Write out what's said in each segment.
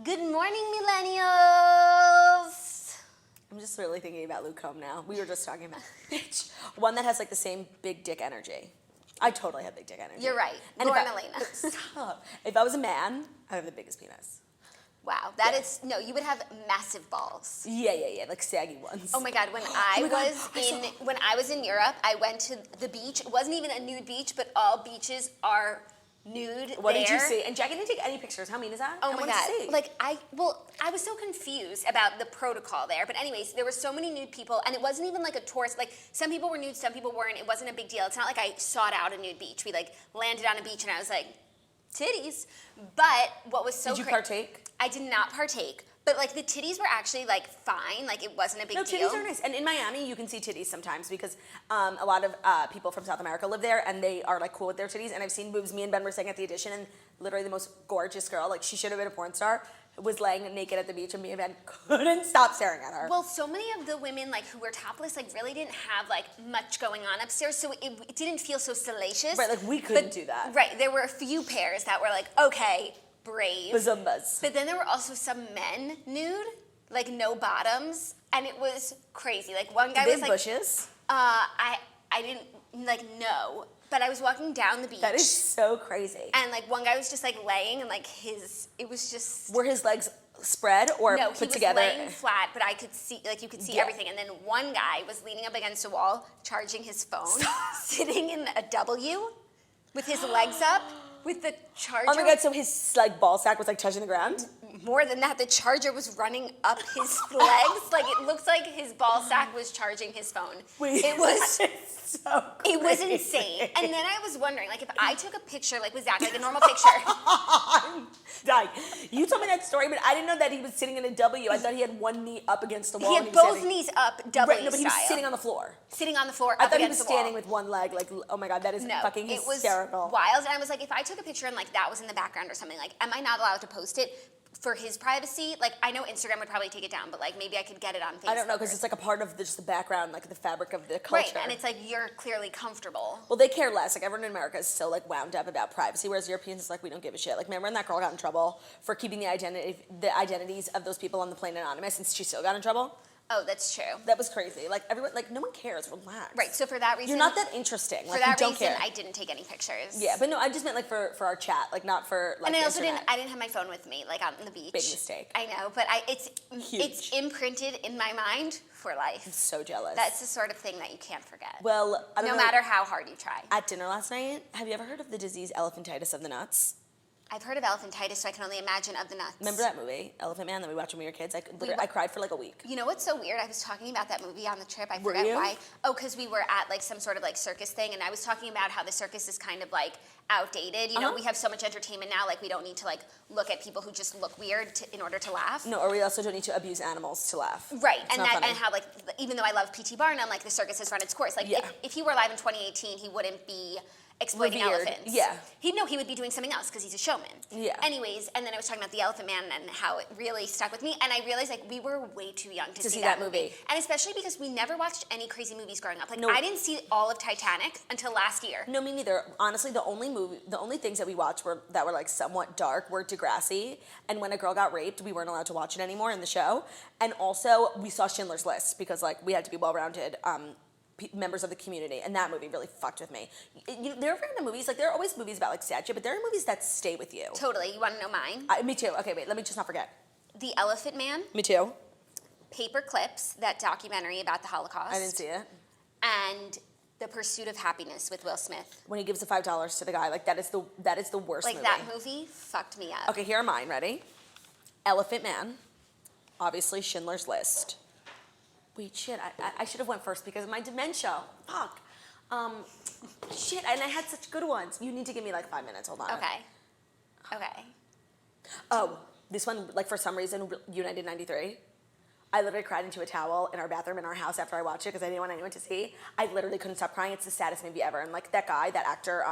Good morning, millennials. I'm just really thinking about Luke Combs now. We were just talking about bitch. One that has like the same big dick energy. I totally have big dick energy. You're right. And Lauren Elena. Stop. If I was a man, I would have the biggest penis. Wow, that is no. You would have massive balls. Yeah, like saggy ones. Oh my God, when I was in Europe, I went to the beach. It wasn't even a nude beach, but all beaches are nude. What did you see? And Jackie didn't take any pictures. How mean is that? Oh my God. Like I was so confused about the protocol there. But anyways, there were so many nude people, and it wasn't even like a tourist. Like some people were nude, some people weren't. It wasn't a big deal. It's not like I sought out a nude beach. We like landed on a beach, and I was like, titties. But what was so did you partake? I did not partake. But like the titties were actually like fine, like it wasn't a big deal. No, titties are nice. And in Miami, you can see titties sometimes because a lot of people from South America live there and they are like cool with their titties. And I've seen boobs. Me and Ben were staying at the Edition and literally the most gorgeous girl, like she should have been a porn star, was laying naked at the beach and me and Ben couldn't stop staring at her. Well, so many of the women like who were topless like really didn't have like much going on upstairs, so it didn't feel so salacious. Right, like we couldn't do that. Right, there were a few pairs that were like, okay, brave. Bazumbas. But then there were also some men nude, like no bottoms, and it was crazy. Like one guy was like bushes. I didn't like know, but I was walking down the beach. That is so crazy. And like one guy was just like laying, and like it was just. Were his legs spread or no, put together? No, he was laying flat, but I could see, like you could see everything. And then one guy was leaning up against a wall, charging his phone, sitting in a W, with his legs up. With the charger. Oh my God, so his like ball sack was like touching the ground? More than that, the charger was running up his legs. Like it looks like his ball sack was charging his phone. Wait, it was so crazy. It was insane. And then I was wondering, like if I took a picture like with Zach, like a normal picture. I'm dying. You told me that story, but I didn't know that he was sitting in a W. I thought he had one knee up against the wall. He had both knees up, W right, no, but he was style. sitting on the floor. Sitting on the floor. I thought he was standing with one leg. Like, oh my God, that is fucking hysterical. hysterical. It was wild. And I was like, if I took a picture and like that was in the background or something, like, am I not allowed to post it for his privacy? Like, I know Instagram would probably take it down, but like maybe I could get it on Facebook. I don't know, because it's like a part of just the background, like the fabric of the culture. Right, and it's like you're clearly comfortable. Well, they care less. Like everyone in America is still like wound up about privacy, whereas Europeans is like, we don't give a shit. Like, remember when that girl got in trouble for keeping the identities of those people on the plane anonymous, and she still got in trouble? Oh, that's true. That was crazy. Like everyone, like no one cares. Relax. Right. So for that reason, you're not that interesting. For that reason, I didn't take any pictures. Yeah, but no, I just meant like for our chat, like not for like. And I also internet. didn't have my phone with me, like on the beach. Big mistake. I know, but it's imprinted in my mind for life. I'm so jealous. That's the sort of thing that you can't forget. Well, I don't know. No matter how hard you try. At dinner last night, have you ever heard of the disease elephantitis of the nuts? I've heard of elephantitis, so I can only imagine of the nuts. Remember that movie, Elephant Man, that we watched when we were kids? I cried for like a week. You know what's so weird? I was talking about that movie on the trip. I forget why. Oh, because we were at like some sort of like circus thing, and I was talking about how the circus is kind of like outdated. You know, we have so much entertainment now, like we don't need to like look at people who just look weird in order to laugh. No, or we also don't need to abuse animals to laugh. Right, and how like even though I love P.T. Barnum, like the circus has run its course. Like if he were alive in 2018, he wouldn't be exploiting elephants. Yeah. He would be doing something else because he's a showman. Yeah. Anyways, and then I was talking about the Elephant Man and how it really stuck with me, and I realized like we were way too young to see that movie. And especially because we never watched any crazy movies growing up. Like I didn't see all of Titanic until last year. No, me neither. Honestly, the only things that we watched that were like somewhat dark were Degrassi, and When a Girl Got Raped, we weren't allowed to watch it anymore in the show. And also we saw Schindler's List because like we had to be well-rounded members of the community, and that movie really fucked with me. You know, there are random movies, like there are always movies about like sad shit, but there are movies that stay with you. Totally. You want to know mine? Me too. Okay, wait, let me just not forget. The Elephant Man. Me too. Paper Clips, that documentary about the Holocaust. I didn't see it. And The Pursuit of Happiness with Will Smith. When he gives the $5 to the guy, like that is the worst movie. Like that movie fucked me up. Okay, here are mine. Ready? Elephant Man. Obviously, Schindler's List. Wait, shit, I should have went first because of my dementia. Fuck. Shit, and I had such good ones. You need to give me like 5 minutes, hold on. Okay. Oh, this one, like for some reason, United 93. I literally cried into a towel in our bathroom in our house after I watched it because I didn't want anyone to see. I literally couldn't stop crying. It's the saddest movie ever. And like that guy, that actor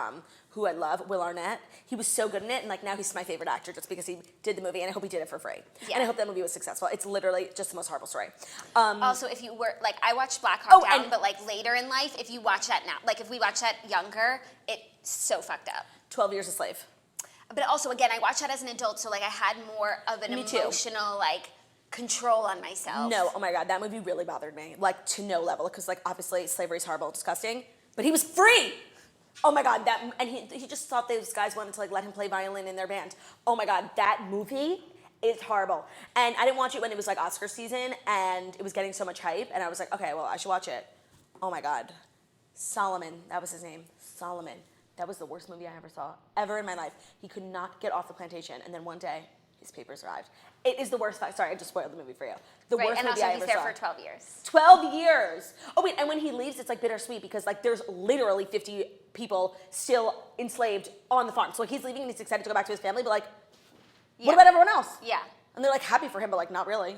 who I love, Will Arnett, he was so good in it. And like now he's my favorite actor just because he did the movie, and I hope he did it for free. Yeah. And I hope that movie was successful. It's literally just the most horrible story. Also, if you were, like I watched Black Hawk Down, but like later in life, if you watch that now, like if we watch that younger, it's so fucked up. 12 Years a Slave. but also again, I watched that as an adult, so like I had more of an Me too. emotional like control on myself. No, oh my God, that movie really bothered me, like to no level, because like obviously slavery is horrible, disgusting, but he was free. Oh my God, and he just thought those guys wanted to like let him play violin in their band. Oh my God, that movie is horrible. And I didn't watch it when it was like Oscar season and it was getting so much hype, and I was like, okay, well I should watch it. Oh my God, Solomon, that was his name, Solomon. That was the worst movie I ever saw, ever in my life. He could not get off the plantation, and then one day, his papers arrived. It is the worst, sorry, I just spoiled the movie for you. The Right, worst and movie also I he's ever there saw. for 12 years. 12 years. Oh wait, and when he leaves, it's like bittersweet because like there's literally 50 people still enslaved on the farm. So like, he's leaving and he's excited to go back to his family, but like, Yeah. what about everyone else? Yeah. And they're like happy for him, but like not really.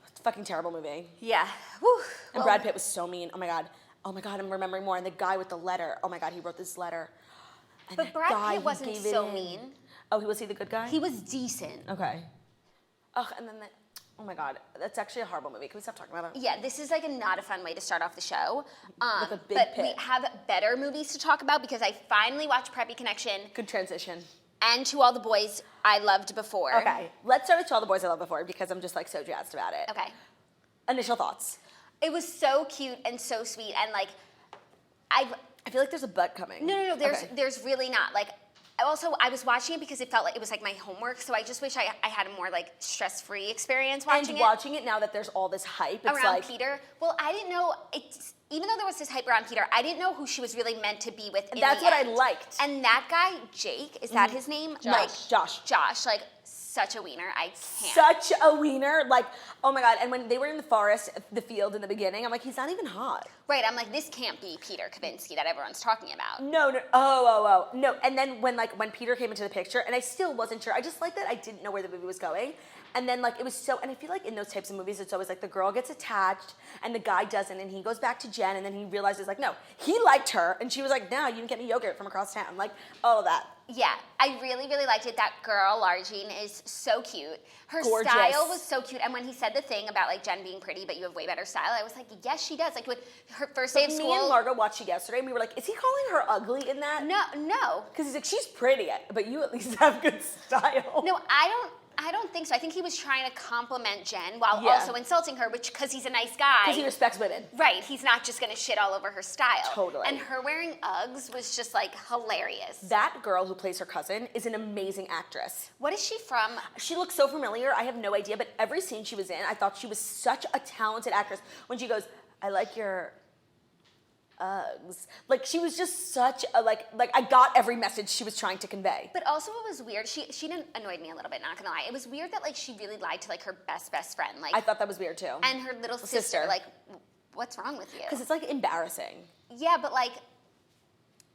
It's a fucking terrible movie. Yeah. Whew. And Brad Pitt was so mean. Oh my God, I'm remembering more. And the guy with the letter. Oh my God, he wrote this letter. And But that Brad guy, Pitt he wasn't gave it so in. mean. Oh, was he the good guy? He was decent. Okay. Ugh, and then oh my God, that's actually a horrible movie. Can we stop talking about it? Yeah, this is like not a fun way to start off the show. With a big but pit. we have better movies to talk about because I finally watched Preppy Connection Good transition. and To All the Boys I Loved Before. Okay, let's start with To All the Boys I Loved Before because I'm just like so jazzed about it. Okay. Initial thoughts. It was so cute and so sweet and like I feel like there's a butt coming. No, Okay. there's really not. Like also I was watching it because it felt like it was like my homework, so I just wish I had a more like stress-free experience watching And it. watching it now that there's all this hype, it's Around like Peter. Well, I didn't know even though there was this hype around Peter, I didn't know who she was really meant to be with in that's the what end. I liked. And that guy, Jake, is that his name? Josh. Like such a wiener. I can't. Such a wiener. Like, oh my God. And when they were in the forest, the field in the beginning, I'm like, he's not even hot. Right, I'm like, this can't be Peter Kavinsky that everyone's talking about. No. Oh. No. And then when Peter came into the picture, and I still wasn't sure. I just like that I didn't know where the movie was going. And then like it was so, and I feel like in those types of movies, it's always like the girl gets attached and the guy doesn't, and he goes back to Jen, and then he realizes like, no, he liked her, and she was like, no, you didn't get me yogurt from across town. Like all of that. Yeah, I really, really liked it. That girl, Largene, is so cute. Her Gorgeous. style was so cute. And when he said the thing about like Jen being pretty, but you have way better style, I was like, yes, she does. Like with her first day of school. Me and Margot watched it yesterday, and we were like, is he calling her ugly in that? No. Because he's like, she's pretty, but you at least have good style. No, I don't think so. I think he was trying to compliment Jen while Yeah. also insulting her, which because he's a nice guy. Because he respects women. Right, he's not just gonna shit all over her style. Totally. And her wearing Uggs was just like hilarious. That girl who plays her cousin is an amazing actress. What is she from? She looks so familiar, I have no idea, but every scene she was in, I thought she was such a talented actress. When she goes, I like your Uggs. Like she was just such a like I got every message she was trying to convey. But also it was weird. She annoyed me a little bit, not gonna lie. It was weird that like she really lied to like her best friend. Like I thought that was weird too. and her little sister. Like, what's wrong with you? Because it's like embarrassing. Yeah, but like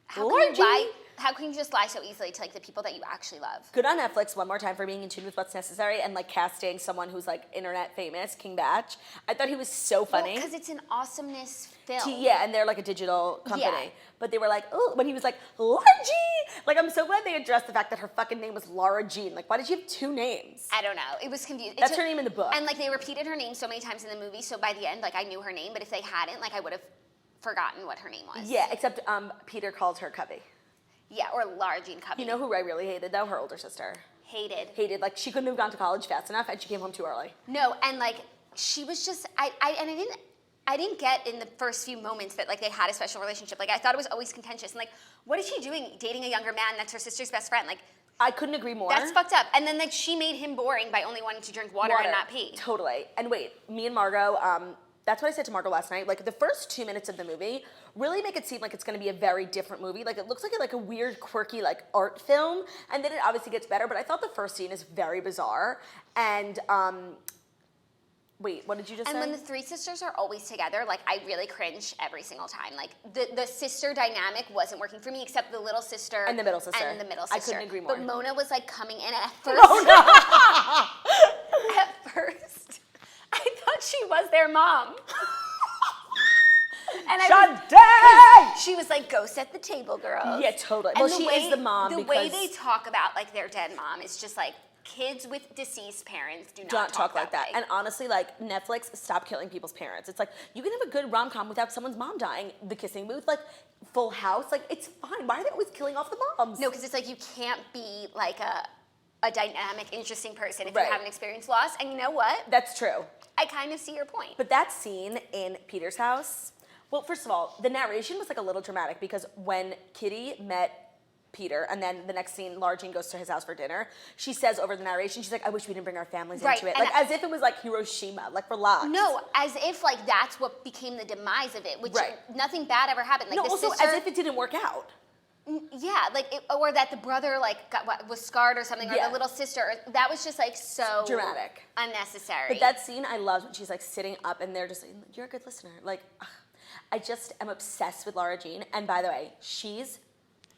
how can Lord, you lie? How can you just lie so easily to like the people that you actually love? Good on Netflix one more time for being in tune with what's necessary and like casting someone who's like internet famous, King Batch. I thought he was so funny. Because it's an awesomeness film. Yeah, and they're like a digital company. Yeah. But they were like, oh, when he was like, Laura Jean. Like, I'm so glad they addressed the fact that her fucking name was Laura Jean. Like, why did she have two names? I don't know. It was confusing. That's her name in the book. And like they repeated her name so many times in the movie, so by the end, like I knew her name, but if they hadn't, like I would have forgotten what her name was. Yeah, except Peter called her Cubby. Yeah, or Lara Jean Cubby. You know who I really hated though? Her older sister. Hated. Like, she couldn't have gone to college fast enough, and she came home too early. No, and like she was just I didn't get in the first few moments that like they had a special relationship. Like I thought it was always contentious. And like, what is she doing dating a younger man that's her sister's best friend? Like I couldn't agree more. that's fucked up. And then like she made him boring by only wanting to drink water and not pee. Totally. And wait, me and Margot, that's what I said to Margot last night. Like the first 2 minutes of the movie really make it seem like it's going to be a very different movie. Like it looks like a weird, quirky like art film, and then it obviously gets better. But I thought the first scene is very bizarre. And wait, what did you just say? And when the three sisters are always together, like I really cringe every single time. Like the sister dynamic wasn't working for me, except the little sister and the middle sister. And the middle sister. I couldn't agree more. But Mona was like coming in at first. At first, I thought she was their mom. And Sade! she was like, "Go set the table, girls." Yeah, totally. And Well, she is the mom The because way they talk about like their dead mom is just like kids with deceased parents do not Don't talk like that. way. And honestly, like, Netflix, stop killing people's parents. It's like, you can have a good rom-com without someone's mom dying. The Kissing Booth, like, Full House, like, it's fine. Why are they always killing off the moms? No, because it's like you can't be like a dynamic, interesting person if Right. you haven't experienced loss. And you know what? That's true. I kind of see your point. But that scene in Peter's house, well, first of all, the narration was like a little dramatic because when Kitty met Peter, and then the next scene, Lara Jean goes to his house for dinner, she says over the narration, she's like, I wish we didn't bring our families Right, into it. and Like, as if it was like Hiroshima, like, relax. No, as if like that's what became the demise of it, which Right. nothing bad ever happened. Like No, the also sister, as if it didn't work out. yeah, like or that the brother like was scarred or something, or Yeah. the little sister. That was just like so Dramatic. unnecessary. But that scene I love when she's like sitting up and they're just like, you're a good listener. Like, ugh, I just am obsessed with Lara Jean. And by the way, she's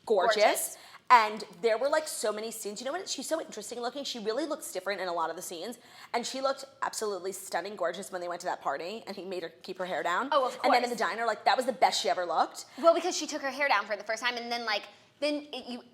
gorgeous. And there were like so many scenes. You know what? She's so interesting looking. She really looks different in a lot of the scenes. And she looked absolutely stunning, gorgeous when they went to that party and he made her keep her hair down. Oh, of And then in course. the diner, like, that was the best she ever looked. Well, because she took her hair down for the first time, and then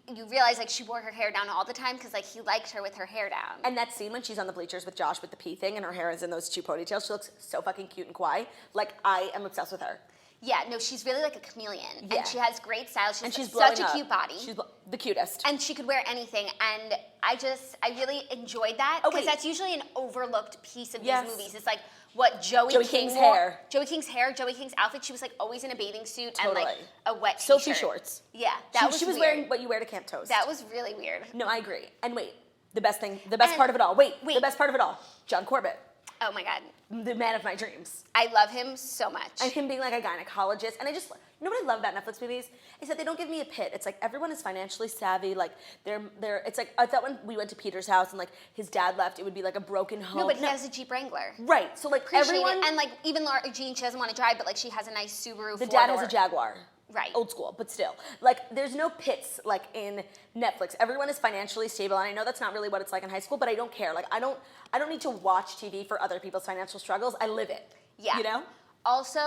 you realize like she wore her hair down all the time because like he liked her with her hair down. And that scene when she's on the bleachers with Josh with the pee thing and her hair is in those two ponytails, she looks so fucking cute and kawaii. Like, I am obsessed with her. Yeah, no, she's really like a chameleon, Yeah. and she has great style. And she's such blowing a up. cute body. She's the cutest. And she could wear anything, and I really enjoyed that Oh, because wait. that's usually an overlooked piece of Yes. these movies. It's like what Joey Joey King King's wore. hair. Joey King's hair, Joey King's outfit. She was like always in a bathing suit and like Totally. a wet Sophie t-shirt. shorts. Yeah, She was was weird. wearing what you wear to Camp Toast. That was really weird. No, I agree. And wait, the best And- part of it all. Wait, wait. the best part of it all. John Corbett, Oh my god, the man of my dreams. I love him so much. And him being like a gynecologist. And you know what I love about Netflix movies? Is that they don't give me a pit. It's like everyone is financially savvy. Like it's like, I thought when we went to Peter's house and like his dad left, it would be like a broken home. no, but he has a Jeep Wrangler. Right, so like Appreciate everyone, it. And like even Lara Jean, she doesn't want to drive, but like she has a nice Subaru. the dad has four-door. a Jaguar. Right. Old school, but still. Like, there's no pits, like, in Netflix. Everyone is financially stable, and I know that's not really what it's like in high school, but I don't care. Like, I don't need to watch TV for other people's financial struggles. I live it. Yeah. You know? Also,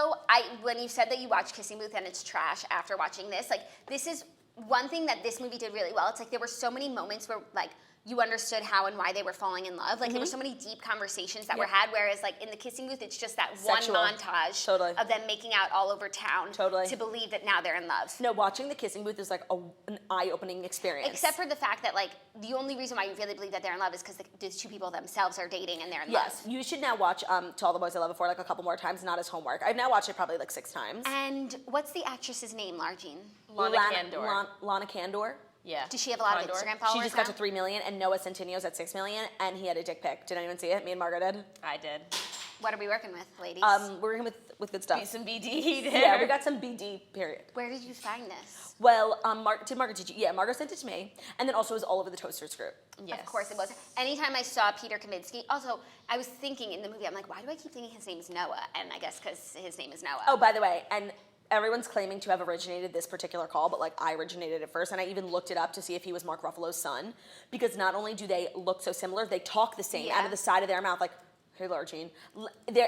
when you said that you watched Kissing Booth and it's trash after watching this, like this is one thing that this movie did really well. It's like there were so many moments where like you understood how and why they were falling in love. Like there were so many deep conversations that were had, whereas like in the Kissing Booth, it's just that Sexual. one montage Totally. of them making out all over town Totally. to believe that now they're in love. No, watching The Kissing Booth is like an eye-opening experience. Except for the fact that like the only reason why you really believe that they're in love is because the two people themselves are dating and they're in Yes, love. you should now watch To All the Boys I Loved Before like a couple more times, not as homework. I've now watched it probably like 6 times. And what's the actress's name, Largene? Lana Candor. Lana Candor. Yeah. Does she have a lot of Condor. Instagram followers She just got now? to 3 million, and Noah Centinio's at 6 million, and he had a dick pic. Did anyone see it? Me and Margo did. I did. What are we working with, ladies? We're working with good stuff. Some BD there. Yeah, we got some BD, period. Where did you find this? Well, Margo did you? Yeah, Margo sent it to me, and then also it was all over the Toasters group. Yes. Of course it was. Anytime I saw Peter Kaminsky, also, I was thinking in the movie, I'm like, why do I keep thinking his name is Noah? And I guess because his name is Noah. Oh, by the way, and everyone's claiming to have originated this particular call, but like I originated it first, and I even looked it up to see if he was Mark Ruffalo's son, because not only do they look so similar, they talk the same Yeah. out of the side of their mouth, like, hey, Lara Jean.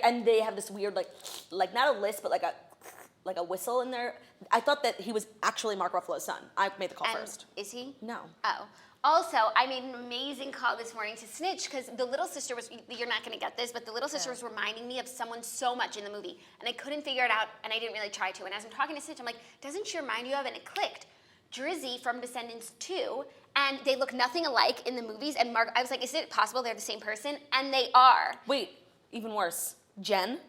And they have this weird, like not a lisp, but like a whistle in there. I thought that he was actually Mark Ruffalo's son. I made the call And first. is he? No. Oh. Also, I made an amazing call this morning to snitch because the little sister was, you're not going to get this, but the little sister was reminding me of someone so much in the movie. And I couldn't figure it out, and I didn't really try to. And as I'm talking to Snitch, I'm like, doesn't she remind you of? And it clicked. Drizzy from Descendants 2, and they look nothing alike in the movies. And I was like, is it possible they're the same person? And they are. Wait, even worse. Jen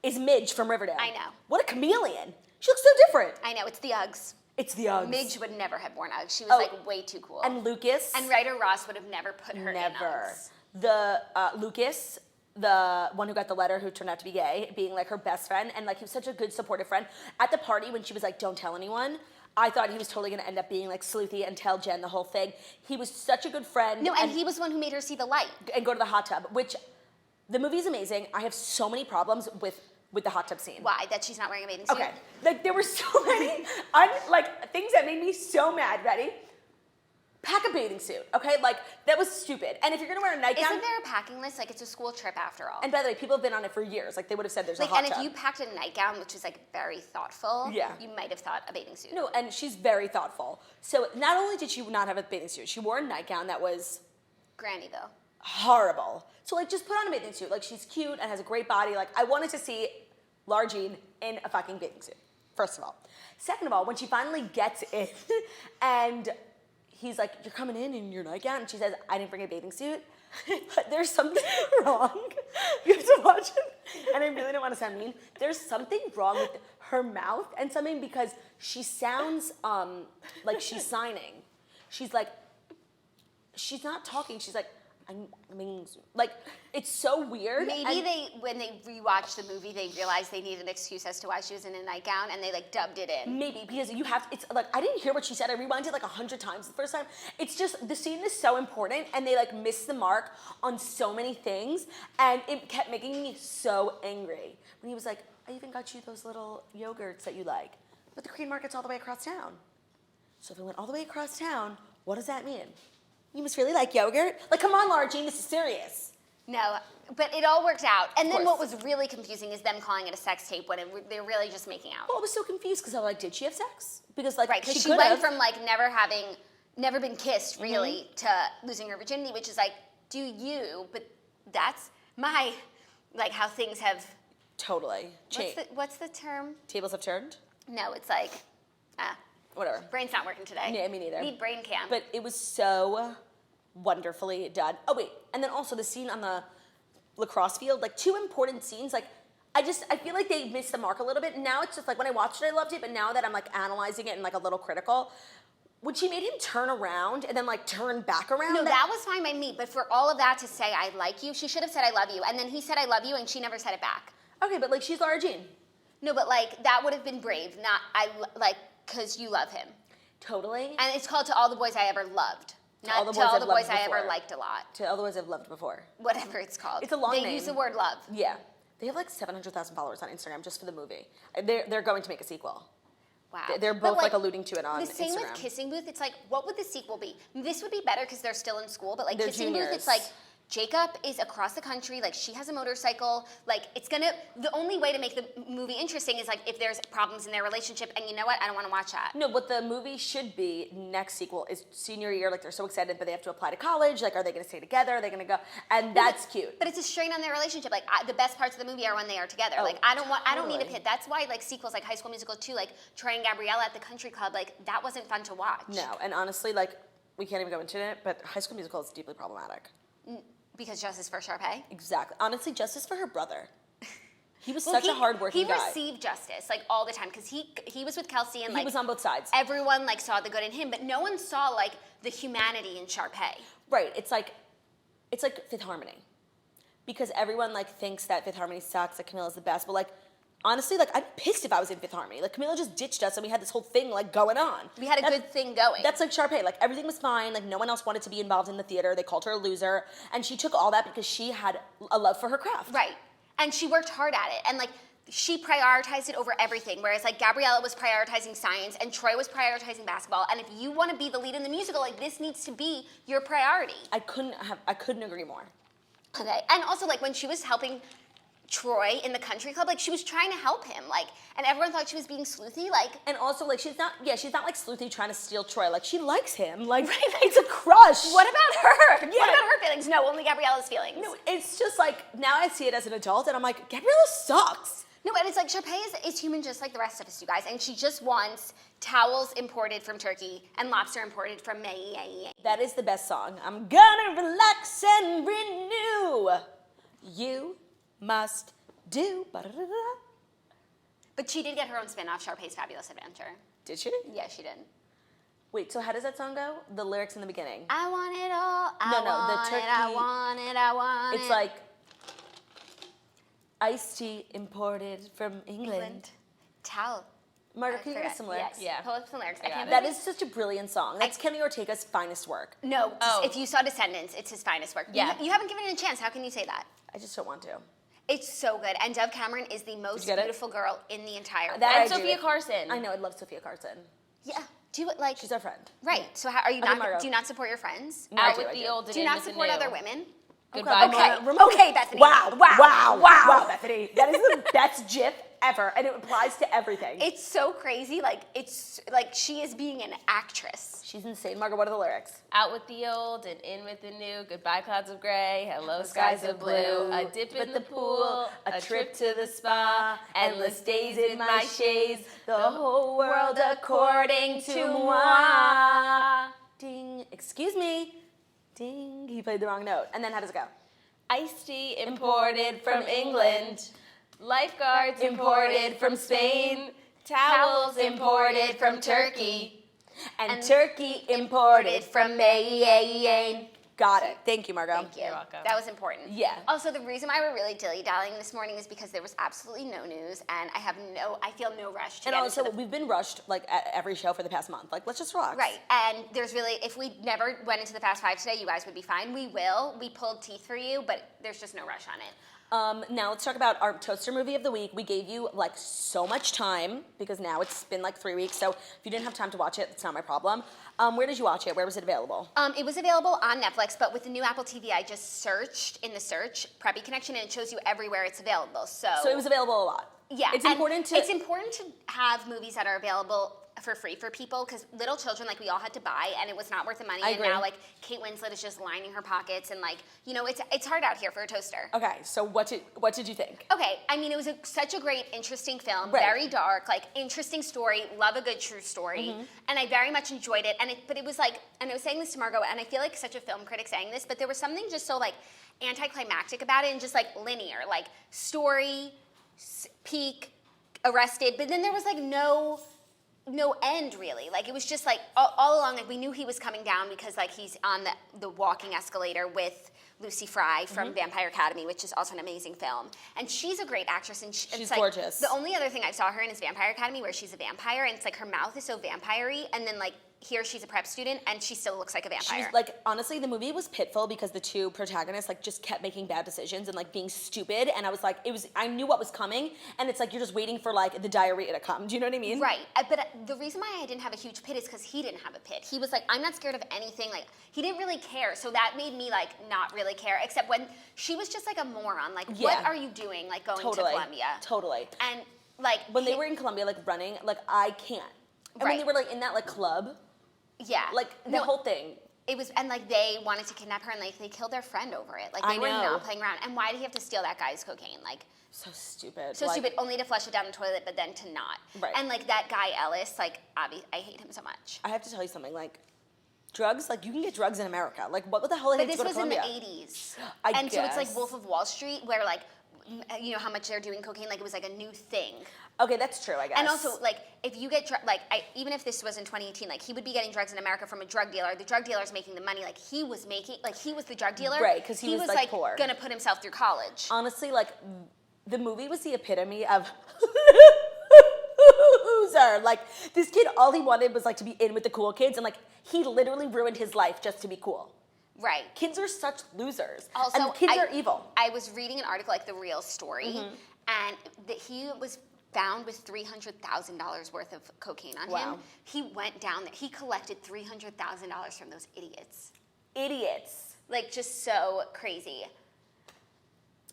is Midge from Riverdale. I know. What a chameleon. She looks so different. I know, it's the Uggs. It's the Uggs. Midge would never have worn Uggs. She was Oh, like way too cool. And Lucas. And writer Ross would have never put her in Never. Uggs. The Lucas, the one who got the letter who turned out to be gay, being like her best friend, and like he was such a good supportive friend. At the party when she was like, don't tell anyone, I thought he was totally gonna end up being like sleuthy and tell Jen the whole thing. He was such a good friend. No, and he was the one who made her see the light. and go to the hot tub, which the movie's amazing. I have so many problems with the hot tub scene. Why? That she's not wearing a bathing suit? Okay, like there were so many things that made me so mad. Ready? Pack a bathing suit, okay? Like that was stupid. And if you're gonna wear a nightgown, Isn't there a packing list? Like it's a school trip after all. and by the way, people have been on it for years. Like they would have said there's a Like, hot and tub. if you packed a nightgown, which is like very thoughtful, Yeah. you might have thought a bathing suit. No, and she's very thoughtful. So not only did she not have a bathing suit, she wore a nightgown that was Granny though. Horrible. So like just put on a bathing suit. Like she's cute and has a great body. Like I wanted to see Lara Jean in a fucking bathing suit. First of all. Second of all, when she finally gets in and he's like, you're coming in your nightgown, and she says, I didn't bring a bathing suit. There's something wrong. You have to watch it. And I really don't want to sound mean. There's something wrong with her mouth and something because she sounds like she's signing. She's like, she's not talking. She's like, I mean, like, it's so weird. Maybe when they rewatched the movie, they realized they needed an excuse as to why she was in a nightgown, and they like dubbed it in. Maybe, because it's like, I didn't hear what she said. I rewinded it like 100 times the first time. It's just, the scene is so important, and they like missed the mark on so many things, and it kept making me so angry. When he was like, I even got you those little yogurts that you like, but the Korean market's all the way across town. So if it went all the way across town, what does that mean? You must really like yogurt? Like, come on, Lara Jean, this is serious. No, but it all worked out. And then course. what was really confusing is them calling it a sex tape when they're really just making out. Well, I was so confused because I was like, did she have sex? Because like, Right, because she went from like never been kissed really to losing her virginity, which is like, do you? But that's like how things have. Totally. What's the term? Tables have turned? No, it's like, Whatever. brain's not working today. Yeah, me neither. Need brain cam. But it was so wonderfully done. Oh wait, and then also the scene on the lacrosse field, like two important scenes. Like I feel like they missed the mark a little bit. Now it's just like when I watched it, I loved it, but now that I'm like analyzing it and like a little critical, when she made him turn around and then like turn back around. No, that was fine by me, but for all of that to say I like you, she should have said I love you, and then he said I love you, and she never said it back. Okay, but like she's Lara Jean. No, but like that would have been brave, not because you love him. Totally. And it's called To All the Boys I Ever Loved. Not All the To Boys All I've the Boys Loved I Ever Before. Liked a Lot. To all the boys I've loved before. Whatever it's called. It's a long name. They use the word love. Yeah. They have like 700,000 followers on Instagram just for the movie. They're going to make a sequel. Wow. They're But, both like alluding to it on the same Instagram. with Kissing Booth. It's like, what would the sequel be? This would be better because they're still in school, but like They're Kissing juniors. Booth, it's like Jacob is across the country, like she has a motorcycle, like the only way to make the movie interesting is like if there's problems in their relationship, and you know what, I don't want to watch that. No, what the movie should be, next sequel, is senior year, like they're so excited, but they have to apply to college, like are they going to stay together, are they going to go, and that's cute. But it's a strain on their relationship. Like the best parts of the movie are when they are together. Oh, like I don't need a totally. pit. That's why like sequels like High School Musical 2, like Troy and Gabriella at the country club, like that wasn't fun to watch. No, and honestly, like, we can't even go into it, but High School Musical is deeply problematic. Because justice for Sharpay. Exactly. Honestly, justice for her brother. He was Well, such a hardworking guy. He received justice like all the time because he was with Kelsey and He like was on both sides. everyone like saw the good in him, but no one saw like the humanity in Sharpay. Right. It's like Fifth Harmony, because everyone like thinks that Fifth Harmony sucks, that Camilla's the best, but like honestly, like I'm pissed if I was in Fifth Harmony. Like Camilla just ditched us and we had this whole thing like going on. We had a good thing going. That's like Sharpay. Like everything was fine. Like no one else wanted to be involved in the theater. They called her a loser, and she took all that because she had a love for her craft. Right. And she worked hard at it. And like she prioritized it over everything. Whereas like Gabriella was prioritizing science and Troy was prioritizing basketball. And if you want to be the lead in the musical, like this needs to be your priority. I couldn't agree more. Okay. And also like when she was helping Troy in the country club, like she was trying to help him, like, and everyone thought she was being sleuthy, like. And also, like, she's not like sleuthy trying to steal Troy. Like, she likes him. Like, it's a crush. What about her? Yeah. What about her feelings? No, only Gabriella's feelings. No, it's just like, now I see it as an adult, and I'm like, Gabriella sucks. No, and it's like Sharpay is human just like the rest of us, you guys, and she just wants towels imported from Turkey and lobster imported from May. That is the best song. I'm gonna relax and renew. You must do. Ba-da-da-da. But she did get her own spin-off, Sharpay's Fabulous Adventure. Did she? Yeah, she did. Wait, so how does that song go? The lyrics in the beginning. I want it all. The turkey. I want it. I want it. It's like iced tea imported from England. Towel. Marta, can you give us some lyrics? Yes. Pull up some lyrics. I can't That is such a brilliant song. That's Kenny Ortega's finest work. No, if you saw Descendants, it's his finest work. Yeah. You haven't given it a chance. How can you say that? I just don't want to. It's so good. And Dove Cameron is the most get it? beautiful girl in the entire world. That I And do. Sophia Carson. I know, I love Sophia Carson. Yeah. Do it like. She's our friend. Right. So how are you Okay, Margo. do you not support your friends? No, I Out do, with I the do. old and Do you in not with the support new. other women? Goodbye, Ramona. Okay, Bethany. Wow, Bethany. That is the best GIF ever, and it applies to everything. It's so crazy. Like, it's like she is being an actress. She's insane. Margo, what are the lyrics? Out with the old and in with the new. Goodbye, clouds of gray. Hello, skies of blue. A dip in the pool. A trip to the spa. Endless days in my shades. The whole world according to moi. Ding. Excuse me. Ding. He played the wrong note. And then how does it go? Iced tea imported from England. Lifeguards imported from Spain. Towels imported from Turkey. And turkey imported from Maine. Got it. Thank you, Margo. Thank you. You're welcome. That was important. Yeah. Also, the reason why we're really dilly-dallying this morning is because there was absolutely no news, and I feel no rush to And get also, into the... we've been rushed like at every show for the past month. Like, let's just relax. Right, and there's really, if we never went into the Fast Five today, you guys would be fine. We will. We pulled teeth for you, but there's just no rush on it. Now let's talk about our Toaster movie of the week. We gave you like so much time because now it's been like 3 weeks. So if you didn't have time to watch it, that's not my problem. Where did you watch it? Where was it available? It was available on Netflix, but with the new Apple TV, I just searched in the search Preppy Connection, and it shows you everywhere it's available. So it was available a lot. Yeah, It's and important to... It's important to have movies that are available for free for people, because little children, like, we all had to buy, and it was not worth the money. I and agree. now, like, Kate Winslet is just lining her pockets, and, like, you know, it's hard out here for a toaster. Okay, so what did you think? Okay, I mean, it was such a great, interesting film, Right. very dark, like, interesting story, love a good true story, and I very much enjoyed it, but it was like, and I was saying this to Margo, and I feel like such a film critic saying this, but there was something just so, like, anticlimactic about it, and just, like, linear, like, story, peak, arrested, but then there was, like, no end, really. Like, it was just, like, all along, like, we knew he was coming down because, like, he's on the walking escalator with Lucy Fry from Vampire Academy, which is also an amazing film. And she's a great actress, and She's it's, like, gorgeous. The only other thing I saw her in is Vampire Academy, where she's a vampire, and it's, like, her mouth is so vampire-y, and then, like, here she's a prep student, and she still looks like a vampire. She's like, honestly, the movie was pitful because the two protagonists like just kept making bad decisions and like being stupid, and I was like, I knew what was coming, and it's like you're just waiting for like the diarrhea to come. Do you know what I mean? Right, but the reason why I didn't have a huge pit is because he didn't have a pit. He was like, I'm not scared of anything. Like, he didn't really care, so that made me like not really care. Except when she was just like a moron. Like, Yeah. what are you doing? Like going Totally. to Colombia? Totally. And like When they were in Colombia, like running, like I can't. And when Right. they were like in that like club, yeah, like the No, whole thing. It was, and like they wanted to kidnap her, and like they killed their friend over it. Like I they were know. not playing around. And why did he have to steal that guy's cocaine? Like. So stupid. So like, stupid, only to flush it down the toilet, but then to not. Right. And like that guy Ellis, like I hate him so much. I have to tell you something. Like drugs, like you can get drugs in America. Like what the hell? But this was in the 80s. I and so it's like guess. Wolf of Wall Street, where like, you know how much they're doing cocaine, like it was like a new thing. Okay, that's true. I guess. And also, like, if you get even if this was in 2018, like he would be getting drugs in America from a drug dealer. The drug dealer's making the money. Like he was the drug dealer. Right, 'cause he was, like, poor. Gonna put himself through college. Honestly, like the movie was the epitome of loser. Like this kid, all he wanted was like to be in with the cool kids, and like he literally ruined his life just to be cool. Right. Kids are such losers. Also, and kids are evil. I was reading an article, like the real story, and that he was found with $300,000 worth of cocaine on Wow. him. He went down there. He collected $300,000 from those idiots. Idiots. Like, just so crazy.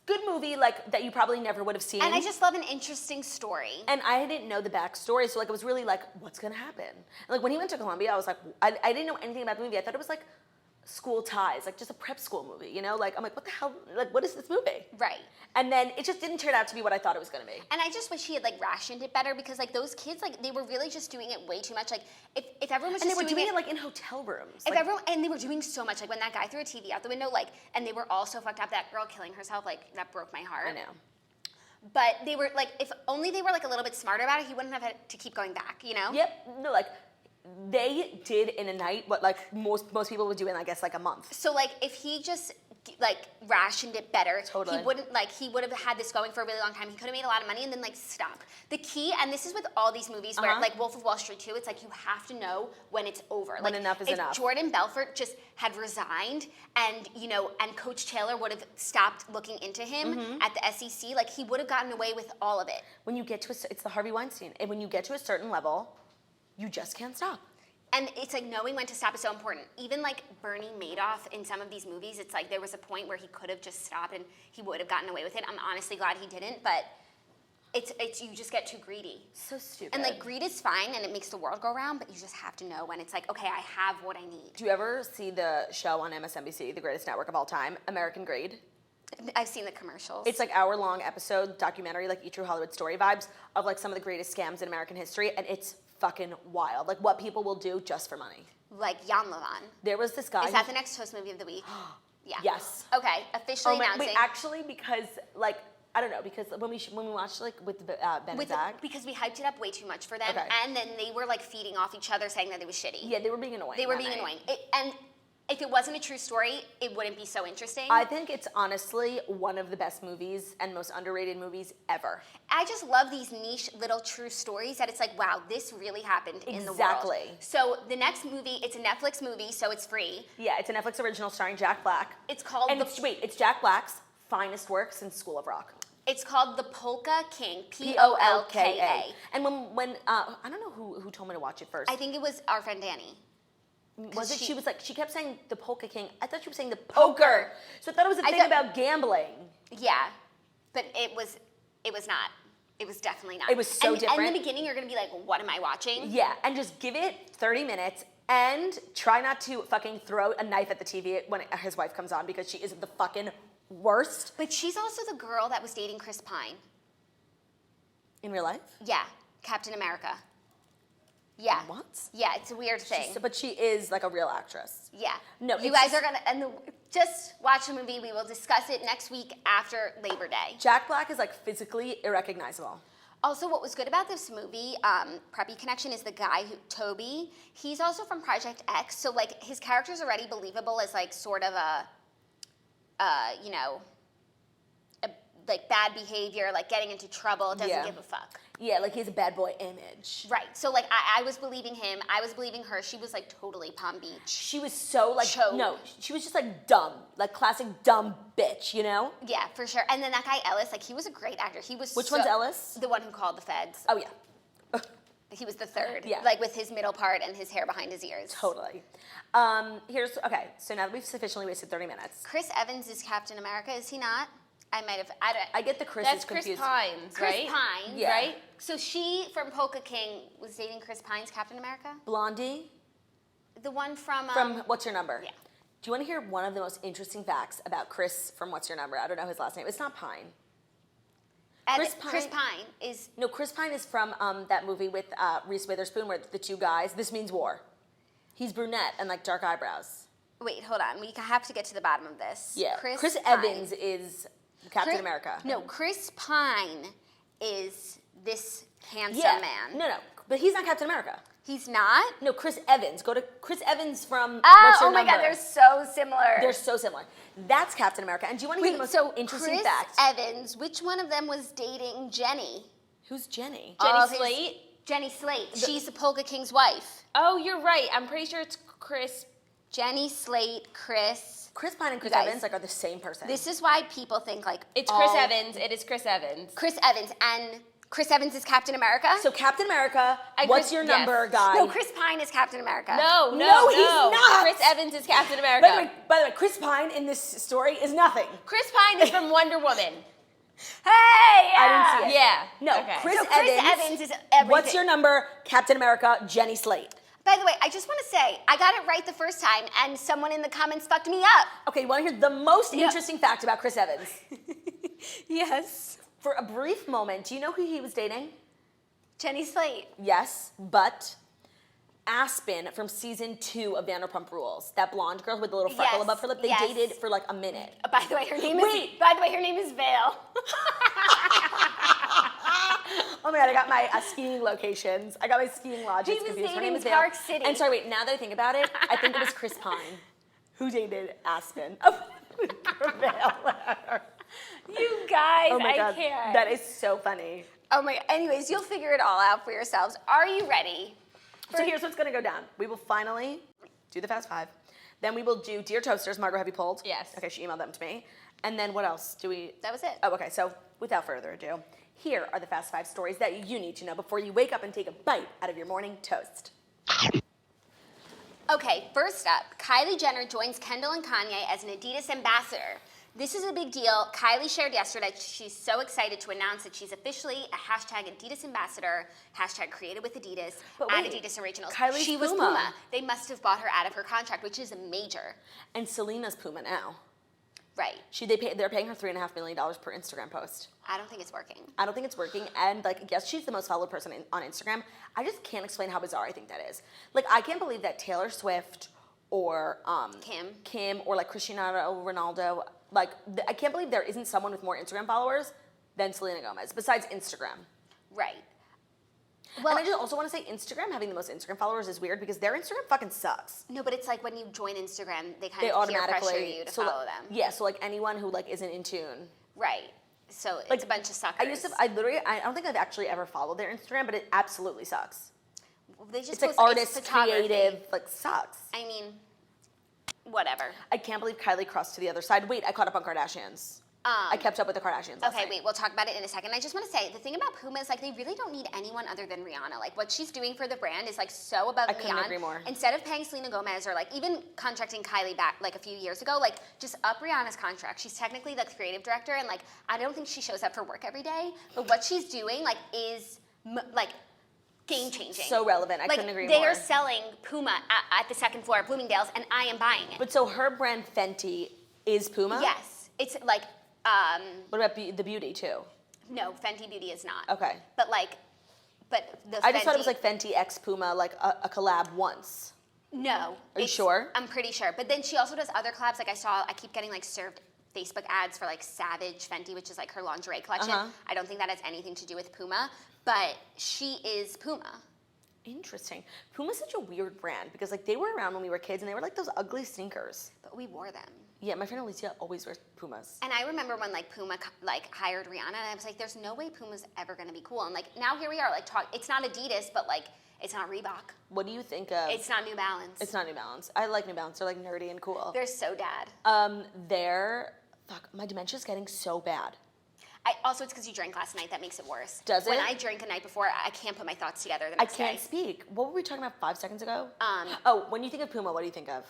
Good movie, like that you probably never would have seen. And I just love an interesting story. And I didn't know the backstory, so like it was really like, what's gonna happen? And like when he went to Colombia, I was like, I didn't know anything about the movie. I thought it was like school ties, like just a prep school movie, you know? Like I'm like, what the hell? Like what is this movie? Right. And then it just didn't turn out to be what I thought it was gonna be. And I just wish he had like rationed it better, because like those kids, like they were really just doing it way too much. Like if everyone was And they just were doing it like in hotel rooms. if Like, everyone, and they were doing so much, like when that guy threw a TV out the window, like, and they were all so fucked up. That girl killing herself, like that broke my heart. I know. But they were like, if only they were like a little bit smarter about it, he wouldn't have had to keep going back, you know? Yep. No, like they did in a night what like most people would do in I guess like a month. So like if he just like rationed it better, Totally. he would have had this going for a really long time. He could have made a lot of money and then like stop. The key, and this is with all these movies where like Wolf of Wall Street 2, it's like you have to know when it's over. When like, enough is if enough. Jordan Belfort just had resigned and and Coach Taylor would have stopped looking into him at the SEC, like he would have gotten away with all of it. When you get to it's the Harvey Weinstein, and when you get to a certain level, you just can't stop. And it's like knowing when to stop is so important. Even like Bernie Madoff in some of these movies, it's like there was a point where he could have just stopped and he would have gotten away with it. I'm honestly glad he didn't, but it's you just get too greedy. So stupid. And like greed is fine and it makes the world go round, but you just have to know when it's like, okay, I have what I need. Do you ever see the show on MSNBC, the greatest network of all time, American Greed? I've seen the commercials. It's like hour-long episode documentary, like E! True Hollywood Story vibes of like some of the greatest scams in American history, and it's fucking wild. Like what people will do just for money. like Jan Levin. There was this guy. Is that the next Toast movie of the week? Yeah. Yes. Okay, officially announcing. Wait, actually, because like I don't know, because when we watched like with Ben and Zach, because we hyped it up way too much for them, Okay. and then they were like feeding off each other, saying that it was shitty. yeah, they were being annoying. They were that being night. annoying. And if it wasn't a true story, it wouldn't be so interesting. I think it's honestly one of the best movies and most underrated movies ever. I just love these niche little true stories that it's like, wow, this really happened in the world. Exactly. So the next movie, it's a Netflix movie, so it's free. Yeah, it's a Netflix original starring Jack Black. It's called it's Jack Black's finest work since School of Rock. It's called The Polka King, Polka. And when I don't know who told me to watch it first. I think it was our friend Danny. Was it? she- She was like, she kept saying the Polka King. I thought she was saying the poker. So I thought it was a thing about gambling. Yeah, but it was not. It was definitely not. It was so And different. in the beginning, you're gonna be like, what am I watching? Yeah, and just give it 30 minutes and try not to fucking throw a knife at the TV when his wife comes on because she is the fucking worst. But she's also the girl that was dating Chris Pine. In real life? Yeah, Captain America. Yeah. What? Yeah, it's a weird thing. But she is like a real actress. Yeah. No, you it's guys just- are gonna just watch the movie. We will discuss it next week after Labor Day. Jack Black is like physically irrecognizable. Also, what was good about this movie, Preppy Connection, is the guy Toby. He's also from Project X, so like his character's already believable as like sort of like bad behavior, like getting into trouble, doesn't give a fuck. Yeah, like he has a bad boy image. Right. So like I was believing him. I was believing her. She was like totally Palm Beach. She was so like Chode. no, she was just like dumb, like classic dumb bitch, you know? Yeah, for sure. And then that guy Ellis, like he was a great actor. He was Which one's Ellis? The one who called the feds. Oh yeah. He was the third. Yeah. Like with his middle part and his hair behind his ears. Totally. So now that we've sufficiently wasted 30 minutes. Chris Evans is Captain America, is he not? I might have. I get the Chris That's is Chris confused. Pines, Chris right? Pine, Yeah. right? So she from Polka King was dating Chris Pine's Captain America? Blondie The one from What's Your Number? Yeah. Do you want to hear one of the most interesting facts about Chris from What's Your Number? I don't know his last name. It's not Pine. Chris Pine is No, Chris Pine is from that movie with Reese Witherspoon where the two guys, This Means War. He's brunette and like dark eyebrows. wait, hold on. We have to get to the bottom of this. Yeah. Chris Pine. Evans is Captain Chris- America. No, Chris Pine is this handsome Yeah. man. No, but he's not Captain America. He's not? No, Chris Evans. Go to Chris Evans from Oh, What's Your oh my Number? God, they're so similar. They're so similar. That's Captain America. And do you want to hear the most so interesting Chris fact? Evans, which one of them was dating Jenny? Who's Jenny? Jenny Of his- Slate? Jenny Slate. She's the Polka King's wife. Oh, you're right. I'm pretty sure it's Chris. Jenny Slate, Chris. Chris Pine and Chris You guys, Evans like are the same person. This is why people think like It's Chris all- Evans. It is Chris Evans. Chris Evans and Chris Evans is Captain America. So Captain America, And What's Chris- Your yes. Number guy? no, Chris Pine is Captain America. No, he's not. Chris Evans is Captain America. By the way, Chris Pine in this story is nothing. Chris Pine is from Wonder Woman. Hey, I didn't see it. Yeah. No, Okay. Chris, So Chris Evans is everything. What's Your Number? Captain America, Jenny Slate. By the way, I just want to say I got it right the first time, and someone in the comments fucked me up. Okay, you want to hear the most Yeah. interesting fact about Chris Evans? Yes. For a brief moment, do you know who he was dating? Jenny Slate. Yes, but Aspen from season 2 of Vanderpump Rules, that blonde girl with the little freckle Yes, above her lip, they yes. dated for like a minute. By the way, her name Wait. is. By the way, her name is Vale. Oh my God, I got my skiing locations. I got my skiing lodges He was confused. Her dating name is Vale. Park City. And sorry, wait, now that I think about it, I think it was Chris Pine who dated Aspen. Oh, Vale. You guys, Oh my I God, can't. that is so funny. Oh my. Anyways, you'll figure it all out for yourselves. Are you ready? So here's what's gonna go down. We will finally do the Fast Five. Then we will do Dear Toasters. Margot, have you pulled? Yes. Okay, she emailed them to me. And then what else do we? That was it. Oh, okay. So without further ado, here are the Fast Five stories that you need to know before you wake up and take a bite out of your morning toast. Okay, first up, Kylie Jenner joins Kendall and Kanye as an Adidas ambassador. This is a big deal. Kylie shared yesterday she's so excited to announce that she's officially a hashtag Adidas ambassador, hashtag created with Adidas, and Adidas Originals. Kylie's she was Puma. Puma. They must have bought her out of her contract, which is major. And Selena's Puma now. Right. They're paying her $3.5 million per Instagram post. I don't think it's working. I don't think it's working. And like, yes, she's the most followed person on Instagram. I just can't explain how bizarre I think that is. Like, I can't believe that Taylor Swift or Kim or like Cristiano Ronaldo, like, I can't believe there isn't someone with more Instagram followers than Selena Gomez, besides Instagram. Right. Well, and I just also want to say Instagram having the most Instagram followers is weird because their Instagram fucking sucks. No, but it's like when you join Instagram, they kind They of peer automatically pressure you to follow them. Yeah, so like anyone who like isn't in tune. Right. So Like, it's a bunch of suckers. I don't think I've actually ever followed their Instagram, but it absolutely sucks. They just It's like post artist, photography. creative, like sucks. I mean, whatever. I can't believe Kylie crossed to the other side. Wait, I caught up on Kardashians. I kept up with the Kardashians last Okay, night. wait, we'll talk about it in a second. I just want to say, the thing about Puma is, like, they really don't need anyone other than Rihanna. Like, what she's doing for the brand is, like, so above and couldn't beyond. agree more. Instead of paying Selena Gomez or, like, even contracting Kylie back, like, a few years ago, like, just up Rihanna's contract. She's technically the creative director, and, like, I don't think she shows up for work every day, but what she's doing, like, is, like, game-changing. So relevant. I like, couldn't agree they more. are selling Puma at the second floor at Bloomingdale's, and I am buying it. But so her brand Fenty is Puma? Yes. It's, like, What about the beauty too? no, Fenty Beauty is not. Okay. But the I just thought it was Fenty- like Fenty X Puma, like a collab once. No. Are you sure? I'm pretty sure. But then she also does other collabs. Like I keep getting like served Facebook ads for like Savage Fenty, which is like her lingerie collection. I don't think that has anything to do with Puma, but she is Puma. Interesting. Puma's such a weird brand because like they were around when we were kids and they were like those ugly sneakers. But we wore them. Yeah, my friend Alicia always wears Pumas. And I remember when like Puma like hired Rihanna, and I was like, "There's no way Puma's ever gonna be cool." And like now here we are, like it's not Adidas, but like it's not Reebok. What do you think of? It's not New Balance. It's not New Balance. I like New Balance. They're like nerdy and cool. They're so dad. My dementia's getting so bad. Also, it's because you drank last night. That makes it worse. Does it? When I drink a night before, I can't put my thoughts together the I next can't day. speak. What were we talking about 5 seconds ago? When you think of Puma, what do you think of?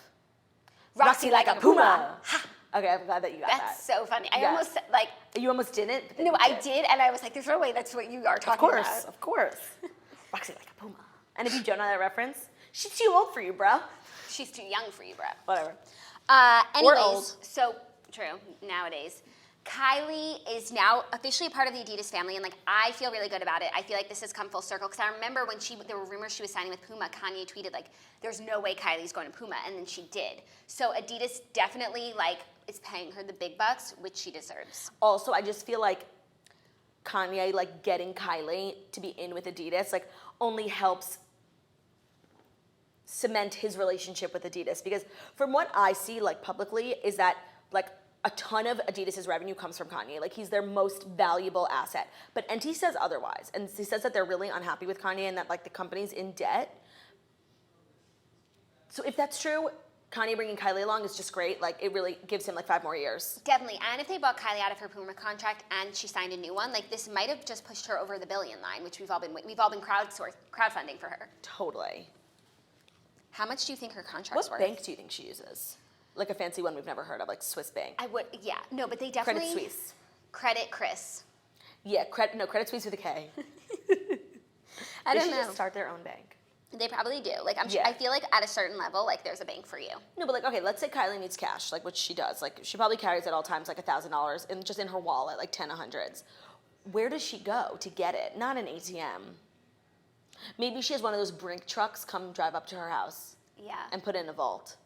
Roxy like a Puma. Ha! Okay, I'm glad that you got that. That's so funny. I Yeah. almost like. You almost didn't? But then No, you I did, and I was like, "There's no way that's what you are talking about." Of course. Roxy like a Puma. And if you don't know that reference, she's too old for you, bro. She's too young for you, bro. Whatever. Anyways, old. so true nowadays. Kylie is now officially a part of the Adidas family, and like I feel really good about it. I feel like this has come full circle because I remember when there were rumors she was signing with Puma. Kanye tweeted like, "There's no way Kylie's going to Puma," and then she did. So Adidas definitely like is paying her the big bucks, which she deserves. Also, I just feel like Kanye, like getting Kylie to be in with Adidas, like only helps cement his relationship with Adidas. Because from what I see, like publicly, is that like a ton of Adidas's revenue comes from Kanye. Like he's their most valuable asset. But NT says otherwise, and he says that they're really unhappy with Kanye and that like the company's in debt. So if that's true, Kanye bringing Kylie along is just great. Like it really gives him like 5 more years. Definitely, and if they bought Kylie out of her Puma contract and she signed a new one, like this might have just pushed her over the billion line, which we've all been crowdfunding for her. Totally. How much do you think her contract's What worth? bank do you think she uses? Like a fancy one we've never heard of, like Swiss Bank. I would, yeah, no, but they definitely Credit Suisse. Credit Chris. Yeah, Credit Suisse with a K. I They don't should know. just start their own bank. They probably do. Like Yeah. I feel like at a certain level, like there's a bank for you. No, but like, okay, let's say Kylie needs cash, like which she does. Like she probably carries at all times like $1,000 just in her wallet, like 10 100s. Where does she go to get it? Not an ATM. Maybe she has one of those Brink trucks come drive up to her house Yeah, and put it in a vault.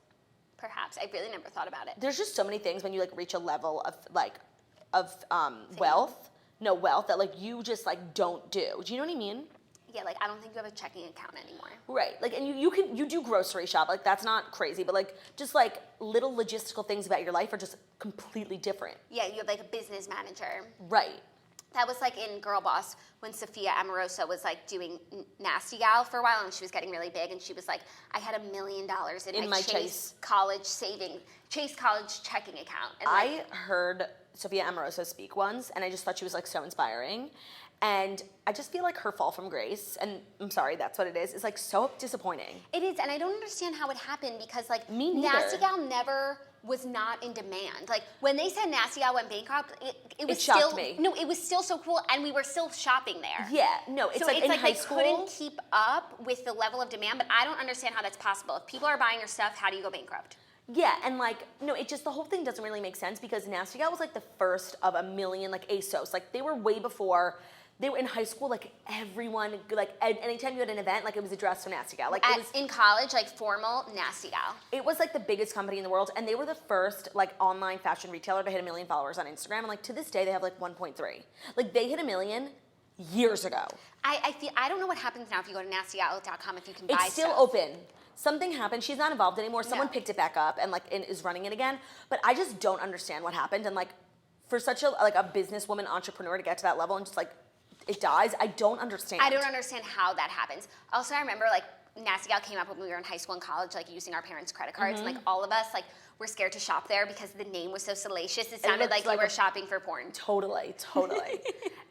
perhaps. I really never thought about it. There's just so many things when you like reach a level of wealth that like you just like don't do. Do you know what I mean? Yeah, like I don't think you have a checking account anymore. Right, like, and you do grocery shop, like that's not crazy, but like just like little logistical things about your life are just completely different. Yeah, you have like a business manager. Right. That was like in Girl Boss when Sophia Amoruso was like doing Nasty Gal for a while and she was getting really big and she was like, I had $1 million in my Chase college checking account. And I heard Sophia Amoruso speak once and I just thought she was like so inspiring. And I just feel like her fall from grace, and I'm sorry, that's what it is like so disappointing. It is, and I don't understand how it happened because like Me neither. Nasty Gal never was not in demand. Like when they said Nasty Gal went bankrupt, it was shocked still me. No, it was still so cool, and we were still shopping there. Yeah, no, it's So like it's in like high they school. couldn't keep up with the level of demand, but I don't understand how that's possible. If people are buying your stuff, how do you go bankrupt? Yeah, and like, no, it just, the whole thing doesn't really make sense because Nasty Gal was like the first of a million, like ASOS. Like they were way before, they were in high school, like everyone, like anytime you had an event, like it was a dress for Nasty Gal. Like it was, In college, like formal Nasty Gal. it was like the biggest company in the world, and they were the first like online fashion retailer to hit 1 million followers on Instagram, and like to this day they have like 1.3. Like they hit 1 million years ago. I don't know what happens now if you go to nastygal.com if you can buy It's still stuff. open. Something happened. She's not involved anymore. Someone No. picked it back up and like is running it again. But I just don't understand what happened. And like for such a businesswoman entrepreneur to get to that level and just like it dies, I don't understand. I don't understand how that happens. Also, I remember like Nasty Gal came up when we were in high school and college, like using our parents' credit cards, and like all of us like were scared to shop there because the name was so salacious. It sounded looked like like you were a- shopping for porn. Totally.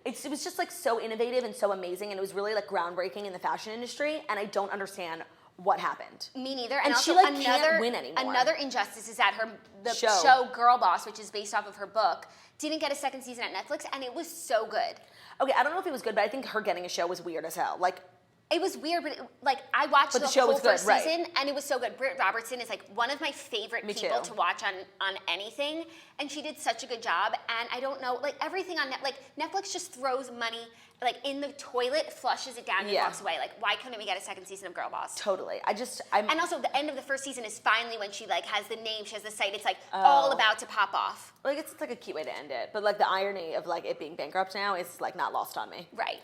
It was just like so innovative and so amazing, and it was really like groundbreaking in the fashion industry. And I don't understand what happened. Me neither. And also she, like, another can't win anymore. Another injustice is that the Show. show Girl Boss, which is based off of her book, didn't get a second season at Netflix, and it was so good. Okay, I don't know if it was good, but I think her getting a show was weird as hell. Like, It was weird, but I watched But the the show whole was good, first right. season, and it was so good. Britt Robertson is like one of my favorite Me people too. to watch on anything, and she did such a good job. And I don't know, like everything on Netflix just throws money like in the toilet, flushes it down, and Yeah. walks away. Like, why couldn't we get a second season of Girl Boss? totally. And also, the end of the first season is finally when she like has the name, she has the site. It's like all about to pop off. Like it's like a cute way to end it, but like the irony of like it being bankrupt now is like not lost on me. Right.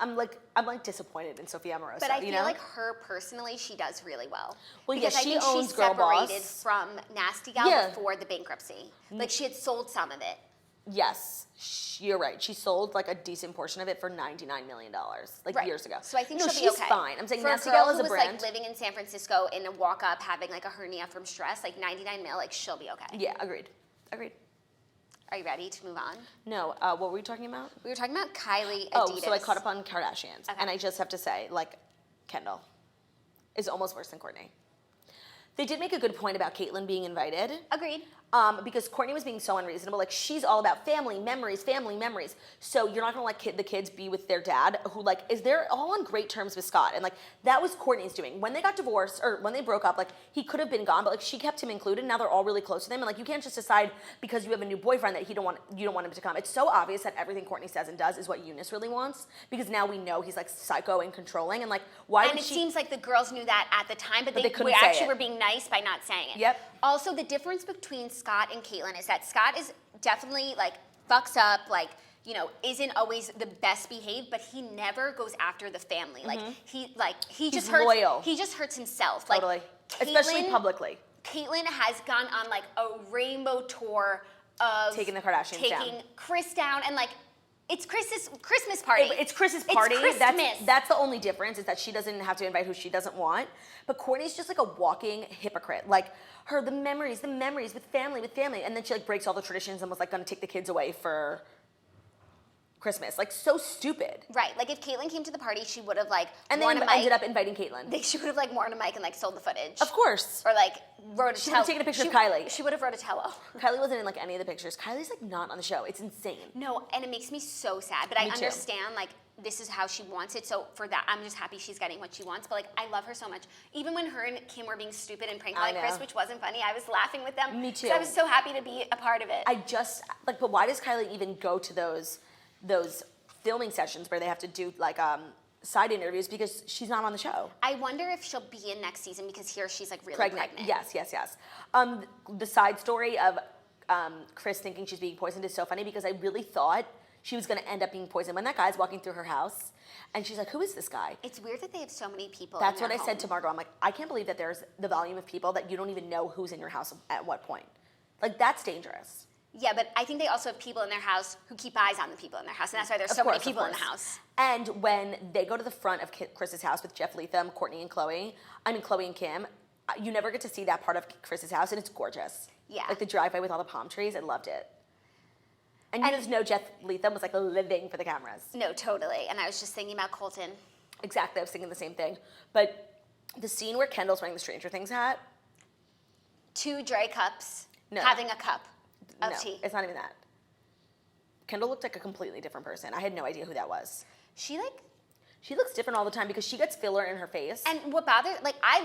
I'm like disappointed in Sophia Amoruso. But I you feel know? like her personally, she does really well. Well, yeah, because she I think owns she Girl separated Boss. from Nasty Gal Yeah. before the bankruptcy. Like she had sold some of it. Yes, you're right. She sold like a decent portion of it for $99 million, like Right. years ago. So I think no, she'll she's be okay. fine. I'm saying For Nasty a girl Gal is who a was brand. like living in San Francisco in a walk up having like a hernia from stress, like 99 mil, like she'll be okay. Yeah, agreed. Are you ready to move on? No, what were we talking about? We were talking about Kylie Adidas. Oh, so I caught up on Kardashians, Okay. and I just have to say, like, Kendall is almost worse than Kourtney. They did make a good point about Caitlyn being invited. Agreed. Because Kourtney was being so unreasonable. Like, she's all about family memories. So you're not gonna let the kids be with their dad, who like is they're all on great terms with Scott, and like that was Kourtney's doing. When they got divorced or when they broke up, like he could have been gone, but like she kept him included. Now they're all really close to them, and like you can't just decide because you have a new boyfriend that you don't want him to come. It's so obvious that everything Kourtney says and does is what Eunice really wants, because now we know he's like psycho and controlling, and like why? And would it she? seems like the girls knew that at the time, but they they couldn't we say actually it. were being nice by not saying it. Yep. Also, the difference between Scott and Caitlyn is that Scott is definitely like fucks up, like, you know, isn't always the best behaved, but he never goes after the family. Like he just hurts. loyal. He just hurts himself. Totally, Like, especially publicly. Caitlyn has gone on like a rainbow tour of Taking the Kardashians down. taking Chris down, and like it's Christmas party. It's Chris's party. It's Christmas. That's the only difference, is that she doesn't have to invite who she doesn't want. But Kourtney's just like a walking hypocrite. Like the memories with family, and then she like breaks all the traditions and was like gonna take the kids away for Christmas. Like so stupid. Right. Like if Caitlyn came to the party, she would have like And they worn a mic. ended up inviting Caitlyn. She would have like worn a mic and like sold the footage. Of course. Or like wrote a She would have taken a picture of Kylie. She would have wrote a tello. Kylie wasn't in like any of the pictures. Kylie's like not on the show. It's insane. No, and it makes me so sad. But I Me too. understand like this is how she wants it. So for that, I'm just happy she's getting what she wants. But like I love her so much. Even when her and Kim were being stupid and pranking I like Chris, know. which wasn't funny, I was laughing with them. Me 'cause too. I was so happy to be a part of it. I just like, but why does Kylie even go to those filming sessions where they have to do like side interviews, because she's not on the show? I wonder if she'll be in next season, because here she's like really pregnant. Yes. The side story of Chris thinking she's being poisoned is so funny, because I really thought she was going to end up being poisoned when that guy's walking through her house, and she's like, "Who is this guy?" It's weird that they have so many people. That's in what their I said to home. Margot. I'm like, I can't believe that there's the volume of people that you don't even know who's in your house at what point. Like that's dangerous. Yeah, but I think they also have people in their house who keep eyes on the people in their house, and that's why there's Of so course, many of people in the course. house. And when they go to the front of Chris's house with Jeff Leatham, Kourtney and Chloe and Kim, you never get to see that part of Chris's house, and it's gorgeous. Yeah. Like the driveway with all the palm trees, I loved it. And you just know Jeff Leatham was like living for the cameras. No, totally. And I was just thinking about Colton. Exactly, I was thinking the same thing. But the scene where Kendall's wearing the Stranger Things hat. 2 dry cups. No. Having a cup of No, tea. it's not even that. Kendall looked like a completely different person. I had no idea who that was. She looks different all the time because she gets filler in her face. And what bothers, I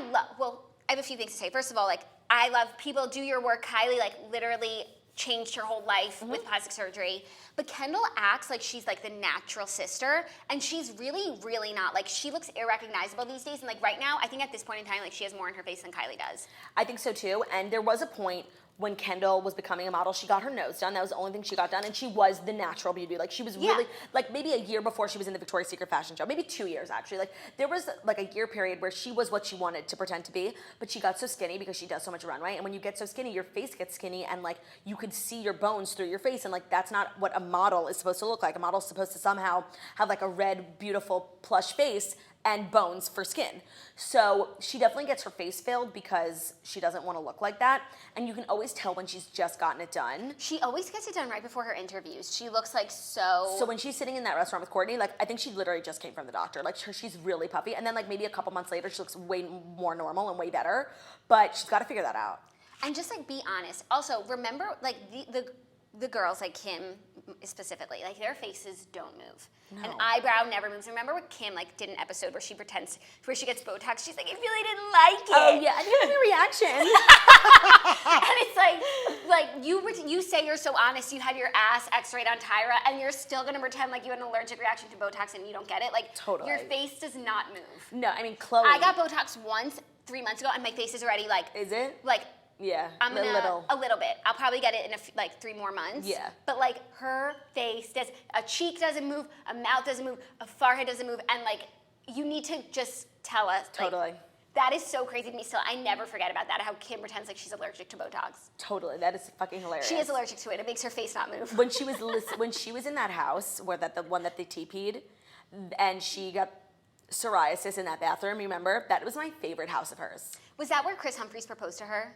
have a few things to say. First of all, I love people do your work. Kylie, literally changed her whole life with plastic surgery. But Kendall acts like she's the natural sister, and she's really, really not. She looks irrecognizable these days. And right now, I think at this point in time, she has more in her face than Kylie does. I think so too. And there was a point when Kendall was becoming a model, she got her nose done. That was the only thing she got done, and she was the natural beauty. She was really, maybe a year before she was in the Victoria's Secret fashion show, maybe 2 years actually. There was a year period where she was what she wanted to pretend to be, but she got so skinny because she does so much runway, and when you get so skinny, your face gets skinny, and you could see your bones through your face, and that's not what a model is supposed to look like. A model's supposed to somehow have a red, beautiful, plush face, and bones for skin. So she definitely gets her face filled because she doesn't want to look like that. And you can always tell when she's just gotten it done. She always gets it done right before her interviews. She looks so... So when she's sitting in that restaurant with Courtney, I think she literally just came from the doctor. She's really puffy. And then maybe a couple months later, she looks way more normal and way better. But she's got to figure that out. And just be honest. Also, remember the girls Kim specifically, their faces don't move. No. An eyebrow never moves. Remember what Kim did an episode where she gets Botox? She's I really didn't like it. Oh yeah, I didn't have any reaction. And it's you say you're so honest. You had your ass X-rayed on Tyra, and you're still gonna pretend you had an allergic reaction to Botox and you don't get it. Totally. Your face does not move. No, I mean Chloe. I got Botox once 3 months ago, and my face is already Is it? Yeah, I'm gonna, a little bit. I'll probably get it in 3 more months. Yeah. But her face does, a cheek doesn't move, a mouth doesn't move, a forehead doesn't move, and you need to just tell us. Totally. That is so crazy to me still. I never forget about that, how Kim pretends she's allergic to Botox. Totally, that is fucking hilarious. She is allergic to it. It makes her face not move. When she was in that house where the one that they TP'd, and she got psoriasis in that bathroom, remember? That was my favorite house of hers. Was that where Chris Humphries proposed to her?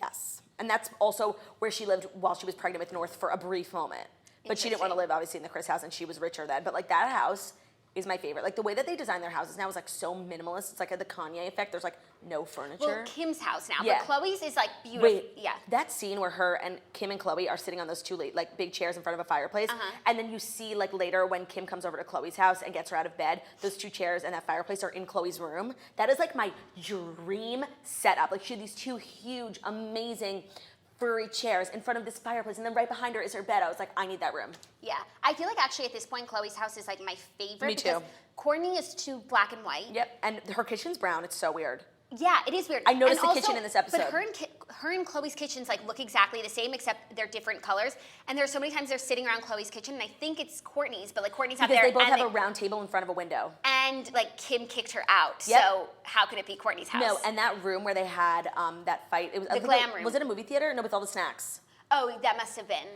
Yes. And that's also where she lived while she was pregnant with North for a brief moment. But she didn't want to live, obviously, in the Chris house, and she was richer then. But, that house is my favorite. The way that they design their houses now is, so minimalist. It's the Kanye effect. There's, no furniture. Well, Kim's house now. Yeah. But Chloe's is, beautiful. Wait. Yeah. That scene where her and Kim and Chloe are sitting on those 2 big chairs in front of a fireplace. And then you see, later when Kim comes over to Chloe's house and gets her out of bed, those 2 chairs and that fireplace are in Chloe's room. That is, my dream setup. She had these 2 huge, amazing, furry chairs in front of this fireplace, and then right behind her is her bed. I was I need that room. Yeah. I feel actually at this point, Chloe's house is, my favorite. Me too. Because Courtney is too black and white. Yep, and her kitchen's brown. It's so weird. Yeah, it is weird. I noticed And the kitchen in this episode. But her and Chloe's kitchens look exactly the same, except they're different colors. And there's so many times they're sitting around Chloe's kitchen, and I think it's Courtney's, but Courtney's not Because there. they both have a round table in front of a window. And Kim kicked her out, Yep. so how could it be Courtney's house? No, and that room where they had that fight. It was The glam room. Was it a movie theater? No, with all the snacks. Oh, that must have been.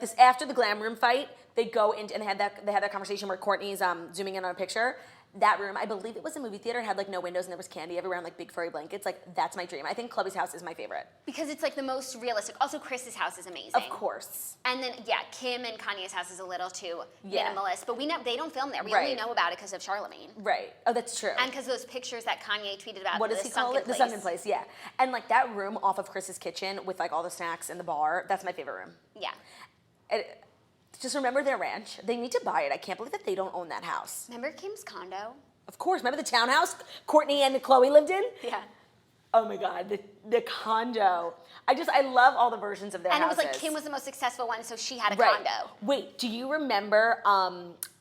This after the glam room fight, they go into and they had that conversation where Courtney's zooming in on a picture. That room, I believe it was a movie theater. It had no windows and there was candy everywhere and big furry blankets. That's my dream. I think Chloe's house is my favorite. Because it's the most realistic. Also, Chris's house is amazing. Of course. And then Kim and Kanye's house is a little too Yeah. minimalist. But they don't film there. We Right. only know about it because of Charlemagne. Right. Oh, that's true. And because those pictures that Kanye tweeted about. What does he call it? The sunken place. Yeah. And that room off of Chris's kitchen with all the snacks and the bar. That's my favorite room. Yeah. Just remember their ranch. They need to buy it. I can't believe that they don't own that house. Remember Kim's condo? Of course. Remember the townhouse Courtney and Chloe lived in? Yeah. Oh my God, the condo. I love all the versions of their houses. And it was Kim was the most successful one, so she had a Right. condo. Wait, do you remember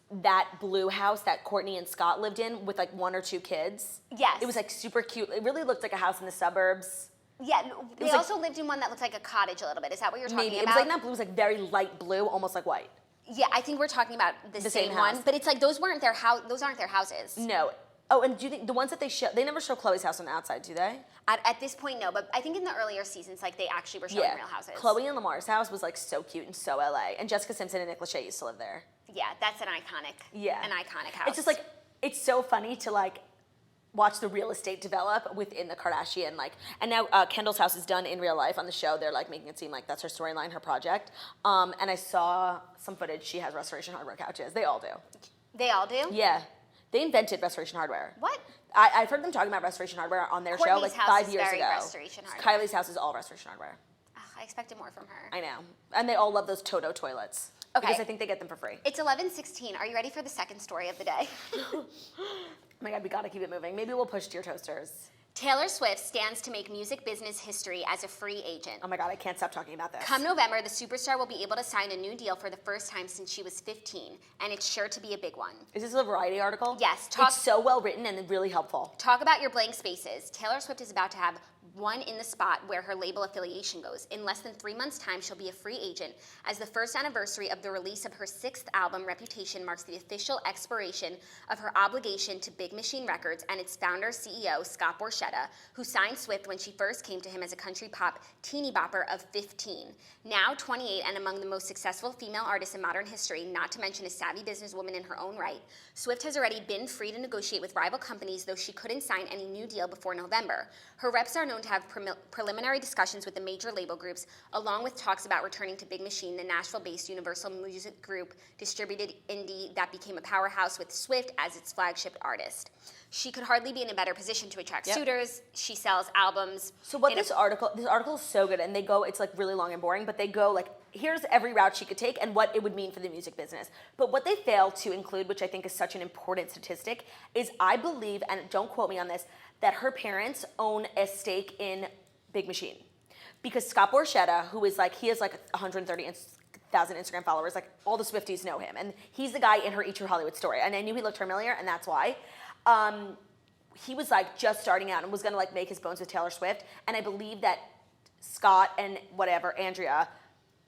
that blue house that Courtney and Scott lived in with 1 or 2 kids? Yes. It was super cute. It really looked like a house in the suburbs. Yeah, they was also lived in one that looked like a cottage a little bit. Is that what you're talking Maybe. about? It was not blue, it was very light blue, almost like white. Yeah, I think we're talking about the same same one. house. But it's those weren't their house. Those aren't their houses. No. Oh, and do you think the ones that they show, they never show Chloe's house on the outside, do they? At this point, no. But I think in the earlier seasons, they actually were showing real houses. Chloe and Lamar's house was so cute and so LA. And Jessica Simpson and Nick Lachey used to live there. Yeah, that's an iconic. Yeah. An iconic house. It's just it's so funny to watch the real estate develop within the Kardashian, like, and now Kendall's house is done in real life on the show. They're like making it seem like that's her storyline, her project. And I saw some footage. She has Restoration Hardware couches. They all do. They all do? Yeah. They invented Restoration Hardware. What? I've heard them talking about Restoration Hardware on their show Kourtney's like house 5 is years very ago. Restoration Hardware. Kylie's house is all Restoration Hardware. Ugh, I expected more from her. I know. And they all love those Toto toilets. Okay. Because I think they get them for free. It's 11:16. Are you ready for the second story of the day? Oh my God, we gotta keep it moving. Maybe we'll push to your toasters. Taylor Swift stands to make music business history as a free agent. Oh my God, I can't stop talking about this. Come November, the superstar will be able to sign a new deal for the first time since she was 15, and it's sure to be a big one. Is this a Variety article? Yes. It's so well written and really helpful. Talk about your blank spaces. Taylor Swift is about to have one in the spot where her label affiliation goes. In less than 3 months' time, she'll be a free agent, as the first anniversary of the release of her 6th album, Reputation, marks the official expiration of her obligation to Big Machine Records and its founder, CEO, Scott Borchetta, who signed Swift when she first came to him as a country pop teeny bopper of 15. Now 28 and among the most successful female artists in modern history, not to mention a savvy businesswoman in her own right, Swift has already been free to negotiate with rival companies, though she couldn't sign any new deal before November. Her reps are known to have preliminary discussions with the major label groups, along with talks about returning to Big Machine, the Nashville-based Universal Music Group distributed indie that became a powerhouse with Swift as its flagship artist. She could hardly be in a better position to attract suitors. She sells albums. So what this article is so good, and they go, it's like really long and boring, but they go like, here's every route she could take and what it would mean for the music business. But what they fail to include, which I think is such an important statistic, is I believe, and don't quote me on this, that her parents own a stake in Big Machine. Because Scott Borchetta, who is like, he has like 130,000 Instagram followers, like all the Swifties know him. And he's the guy in her Eat Your Hollywood story. And I knew he looked familiar, and that's why. He was like just starting out and was gonna like make his bones with Taylor Swift. And I believe that Scott and Andrea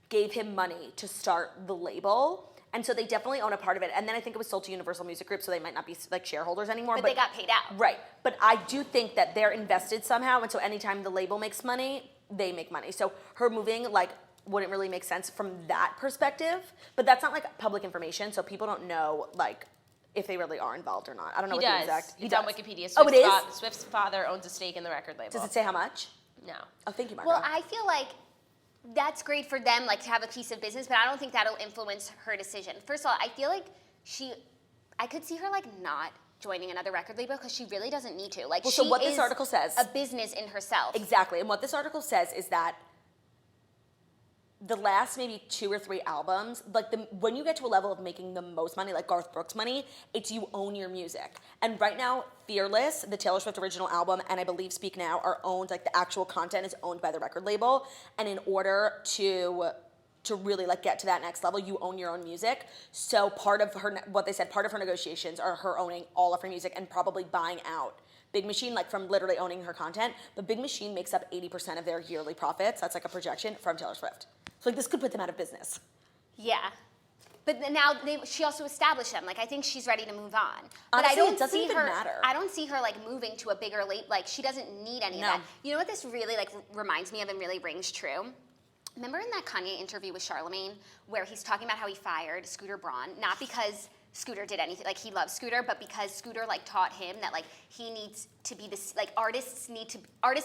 gave him money to start the label. And so they definitely own a part of it. And then I think it was sold to Universal Music Group, so they might not be like shareholders anymore. But they got paid out. Right. But I do think that they're invested somehow. And so anytime the label makes money, they make money. So her moving like wouldn't really make sense from that perspective. But that's not like public information, so people don't know like if they really are involved or not. I don't know what the exact. It's on Wikipedia. Oh, it is? Swift's father owns a stake in the record label. Does it say how much? No. Oh, thank you, Marco. Well, I feel like that's great for them, like to have a piece of business, but I don't think that'll influence her decision. First of all, I feel like I could see her like not joining another record label because she really doesn't need to. Like, well, she so what is this article says, a business in herself. Exactly, and what this article says is that the last maybe 2 or 3 albums, like when you get to a level of making the most money, like Garth Brooks money, it's you own your music. And right now, Fearless, the Taylor Swift original album, and I believe Speak Now are owned, like the actual content is owned by the record label. And in order to really like get to that next level, you own your own music. So part of her, what they said, part of her negotiations are her owning all of her music and probably buying out Big Machine, like from literally owning her content. But Big Machine makes up 80% of their yearly profits. That's like a projection from Taylor Swift. So like this could put them out of business. Yeah. But now she also established them. Like, I think she's ready to move on. But Honestly, I don't it doesn't see even her. matter. I don't see her like moving to a bigger like she doesn't need any of that. You know what this really like reminds me of and really rings true? Remember in that Kanye interview with Charlemagne where he's talking about how he fired Scooter Braun, not because Scooter did anything, like he loves Scooter, but because Scooter like taught him that like he needs to be this, like artists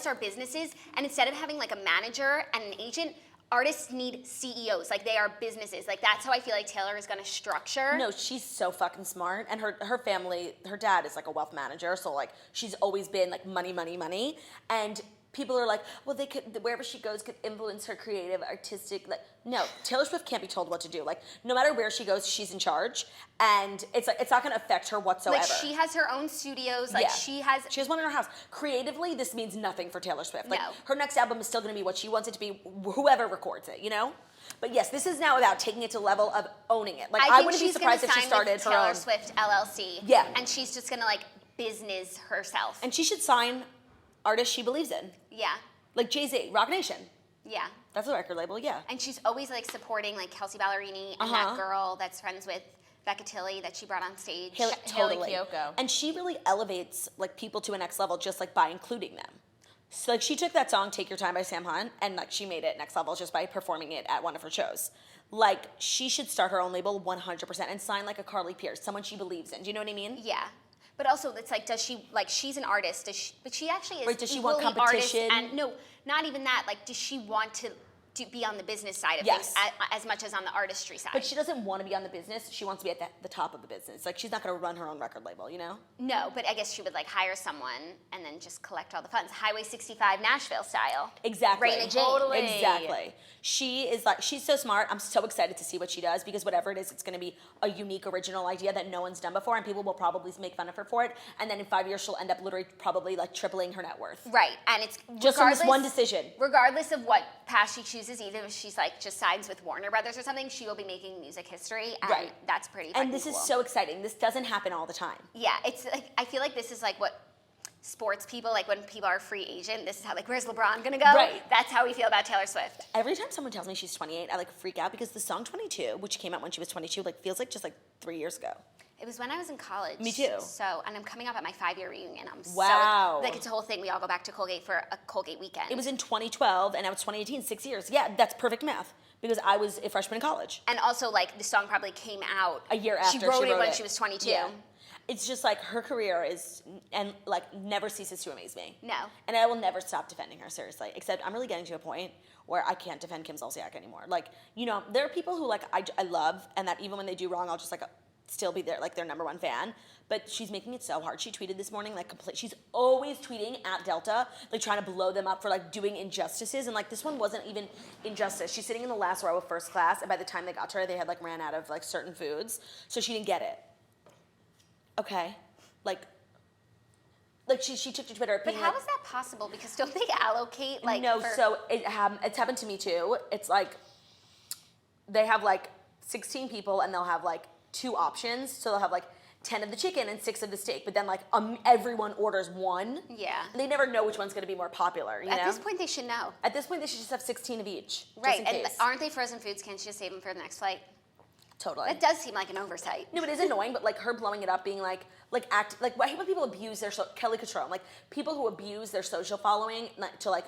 are businesses, and instead of having like a manager and an agent, artists need CEOs, like they are businesses. Like that's how I feel like Taylor is gonna structure. No, she's so fucking smart, and her family, her dad is like a wealth manager, so like she's always been like money, and people are like, well, they could, wherever she goes could influence her creative, artistic, like, no, Taylor Swift can't be told what to do. Like, no matter where she goes, she's in charge, and it's like, it's not gonna affect her whatsoever. Like, she has her own studios, like, she has one in her house. Creatively, this means nothing for Taylor Swift. Like, No. her next album is still gonna be what she wants it to be, whoever records it, you know? But yes, this is now about taking it to the level of owning it. Like, I wouldn't be surprised if she started her Taylor own. Swift LLC. Yeah. And she's just gonna, like, business herself. And she should sign artists she believes in. Yeah. Like Jay-Z, Rock Nation. Yeah. That's a record label, yeah. And she's always like supporting like Kelsey Ballerini and that girl that's friends with Becca Tilley that she brought on stage. Totally. Haley Kiyoko. And she really elevates like people to a next level just like by including them. So like she took that song "Take Your Time" by Sam Hunt and like she made it next level just by performing it at one of her shows. Like she should start her own label 100% and sign like a Carly Pierce, someone she believes in. Do you know what I mean? Yeah. But also, it's like, does she, like, she's an artist, but she actually is Right, does she want equally artist competition? and, no, not even that, like, does she want to be on the business side of Yes. things as much as on the artistry side? But she doesn't want to be on the business. She wants to be at the top of the business. Like, she's not going to run her own record label, you know? No, but I guess she would, like, hire someone and then just collect all the funds. Highway 65 Nashville style. Exactly. Raina Jane. Totally. Exactly. She is like, she's so smart. I'm so excited to see what she does because whatever it is, it's going to be a unique, original idea that no one's done before, and people will probably make fun of her for it. And then in 5 years, she'll end up literally probably like tripling her net worth. Right, and it's Just from this one decision. Regardless of what path she chooses, even if she's like just signs with Warner Brothers or something, she will be making music history, and Right. that's pretty fucking And this cool. is so exciting. This doesn't happen all the time. Yeah, it's like, I feel like this is like what sports people, like when people are free agent, this is how, like, where's LeBron gonna go? Right. That's how we feel about Taylor Swift. Every time someone tells me she's 28, I like freak out because the song 22, which came out when she was 22, like feels like just like 3 years ago. It was when I was in college. Me too. So, and I'm coming up at my 5-year reunion. I'm Wow. so, like, it's a whole thing. We all go back to Colgate for a Colgate weekend. It was in 2012 and now it's 2018, 6 years. Yeah, that's perfect math because I was a freshman in college. And also, like, the song probably came out A year after she wrote it when it. she was 22. Yeah. It's just like her career is, and like never ceases to amaze me. No. And I will never stop defending her, seriously. Except I'm really getting to a point where I can't defend Kim Zolciak anymore. Like, you know, there are people who like I love, and that even when they do wrong, I'll just like still be their number one fan. But she's making it so hard. She tweeted this morning like she's always tweeting at Delta, like trying to blow them up for like doing injustices, and like this one wasn't even injustice. She's sitting in the last row of first class, and by the time they got to her, they had like ran out of like certain foods, so she didn't get it. Okay, like she took to Twitter. But how is that possible? Because don't they allocate, like, no? for... So it's happened to me too. It's like they have like 16 people, and they'll have like 2 options. So they'll have like 10 of the chicken and 6 of the steak, but then like everyone orders 1. Yeah. They never know which one's going to be more popular. You know? At this point, they should know. At this point, they should just have 16 of each. Right, Just in and case. aren't they frozen foods? Can't you just save them for the next flight? Totally. That does seem like an oversight. No, it is annoying, but like her blowing it up, being like I hate when people abuse their Kelly Cutrone, like people who abuse their social following to like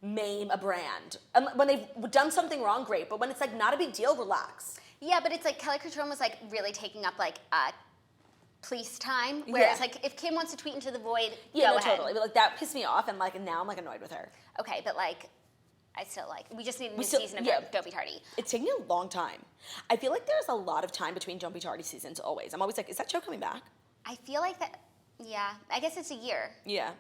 maim a brand. And when they've done something wrong, great, but when it's like not a big deal, relax. Yeah, but it's like Kelly Cutrone was like really taking up like police time, whereas Yeah. like if Kim wants to tweet into the void, Yeah, go no, ahead. totally. But like that pissed me off, and like now I'm like annoyed with her. Okay, but like I still like, we just need a new still- season of yeah. Don't Be Tardy. It's taking a long time. I feel like there's a lot of time between Don't Be Tardy seasons always. I'm always like, is that show coming back? I feel like that. Yeah, I guess it's a year. Yeah.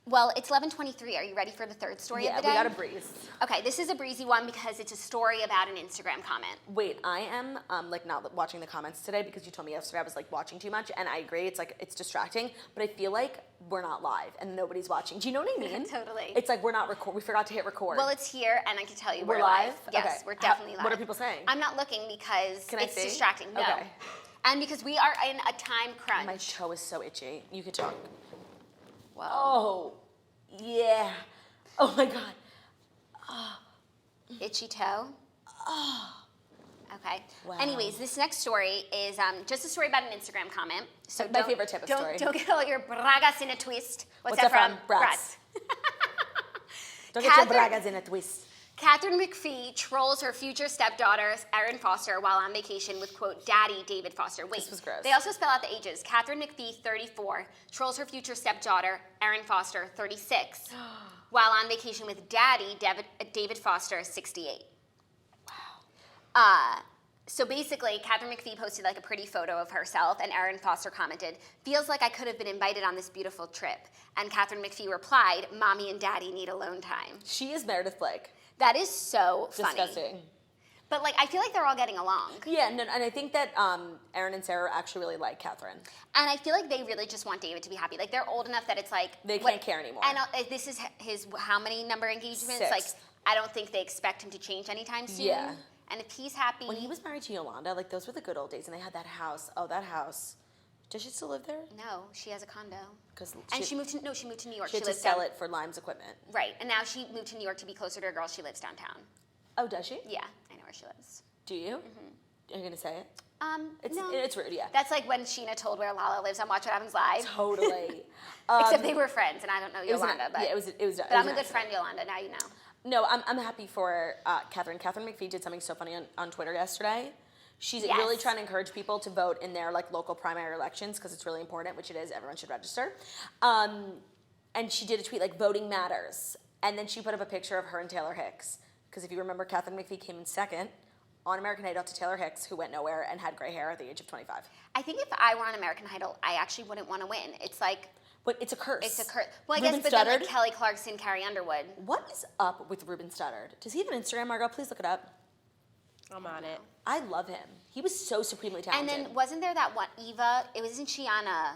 Well, it's 11:23. Are you ready for the third story Yeah, of the we day? got a breeze. Okay, this is a breezy one because it's a story about an Instagram comment. Wait, I am like not watching the comments today because you told me yesterday I was like watching too much, and I agree. It's like it's distracting, but I feel like we're not live and nobody's watching. Do you know what I mean? Totally. It's like we're not record. We forgot to hit record. Well, it's here, and I can tell you We're we're live? Yes, Okay. we're definitely live. What are people saying? I'm not looking because Can I it's see? distracting. No. Okay. And because we are in a time crunch. My toe is so itchy. You could talk. Whoa. Oh, yeah. Oh my god. Itchy toe. Okay. Wow. Anyways, this next story is just a story about an Instagram comment. So My don't- favorite type of don't, story. Don't get all your bragas in a twist. What's that that from? Brats. Don't get your Catherine- bragas in a twist. Katherine McPhee trolls her future stepdaughter, Erin Foster, while on vacation with, quote, Daddy David Foster. Wait, This was gross. They also spell out the ages. Katherine McPhee, 34, trolls her future stepdaughter, Erin Foster, 36, while on vacation with Daddy David Foster, 68. Wow. So basically, Katherine McPhee posted like a pretty photo of herself, and Erin Foster commented, "Feels like I could have been invited on this beautiful trip." And Katherine McPhee replied, "Mommy and Daddy need alone time." She is Meredith Blake. That is so funny. Disgusting. But like, I feel like they're all getting along. Yeah, no, and I think that Erin and Sarah actually really like Katherine. And I feel like they really just want David to be happy. Like, they're old enough that it's like... They can't care anymore. And this is his how many number engagements? 6. Like, I don't think they expect him to change anytime soon. Yeah. And if he's happy... When he was married to Yolanda, like those were the good old days, and they had that house. Oh, that house. Does she still live there? No, she has a condo. Because And she moved to New York. She had to lives sell down- it for Lime's equipment. Right. And now she moved to New York to be closer to her girl. She lives downtown. Oh, does she? Yeah, I know where she lives. Do you? Mm-hmm. Are you gonna say it? No. It's rude, yeah. That's like when Sheena told where Lala lives on Watch What Happens Live. Totally. Except they were friends, and I don't know It was Yolanda, an- but... yeah, it was. But I'm a good friend, Yolanda, now you know. No, I'm happy for Katherine. Katherine McPhee did something so funny on Twitter yesterday. She's Yes. really trying to encourage people to vote in their like local primary elections because it's really important, which it is. Everyone should register. And she did a tweet like voting matters, and then she put up a picture of her and Taylor Hicks because if you remember, Katherine McPhee came in second on American Idol to Taylor Hicks, who went nowhere and had gray hair at the age of 25. I think if I were on American Idol, I actually wouldn't want to win. It's like But it's a curse. it's a curse. Well, I Ruben guess, but then like Studdard? Kelly Clarkson, Carrie Underwood. What is up with Ruben Studdard? Does he have an Instagram, Margot? Please look it up. I'm on it. I love him. He was so supremely And talented. then wasn't there that one Eva? It wasn't she on a.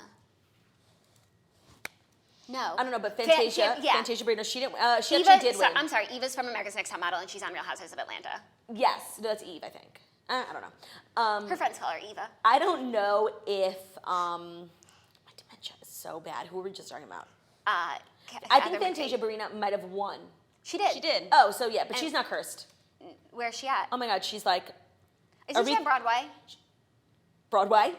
No. I don't know, but Fantasia, yeah. Fantasia Barrino, she didn't. She Eva, actually did win. I'm sorry. Eva's from America's Next Top Model, and she's on Real Housewives of Atlanta. Yes, no, that's Eve, I think. I don't know. Her friends call her Eva. I don't know if my dementia is so bad. Who were we just talking about? I think Katherine Fantasia McPhee. Barrino might have won. She did. She did. Oh, so yeah, but And- she's not cursed. Where's she at? Oh my God, she's like Isn't she Aretha- on Broadway? Broadway.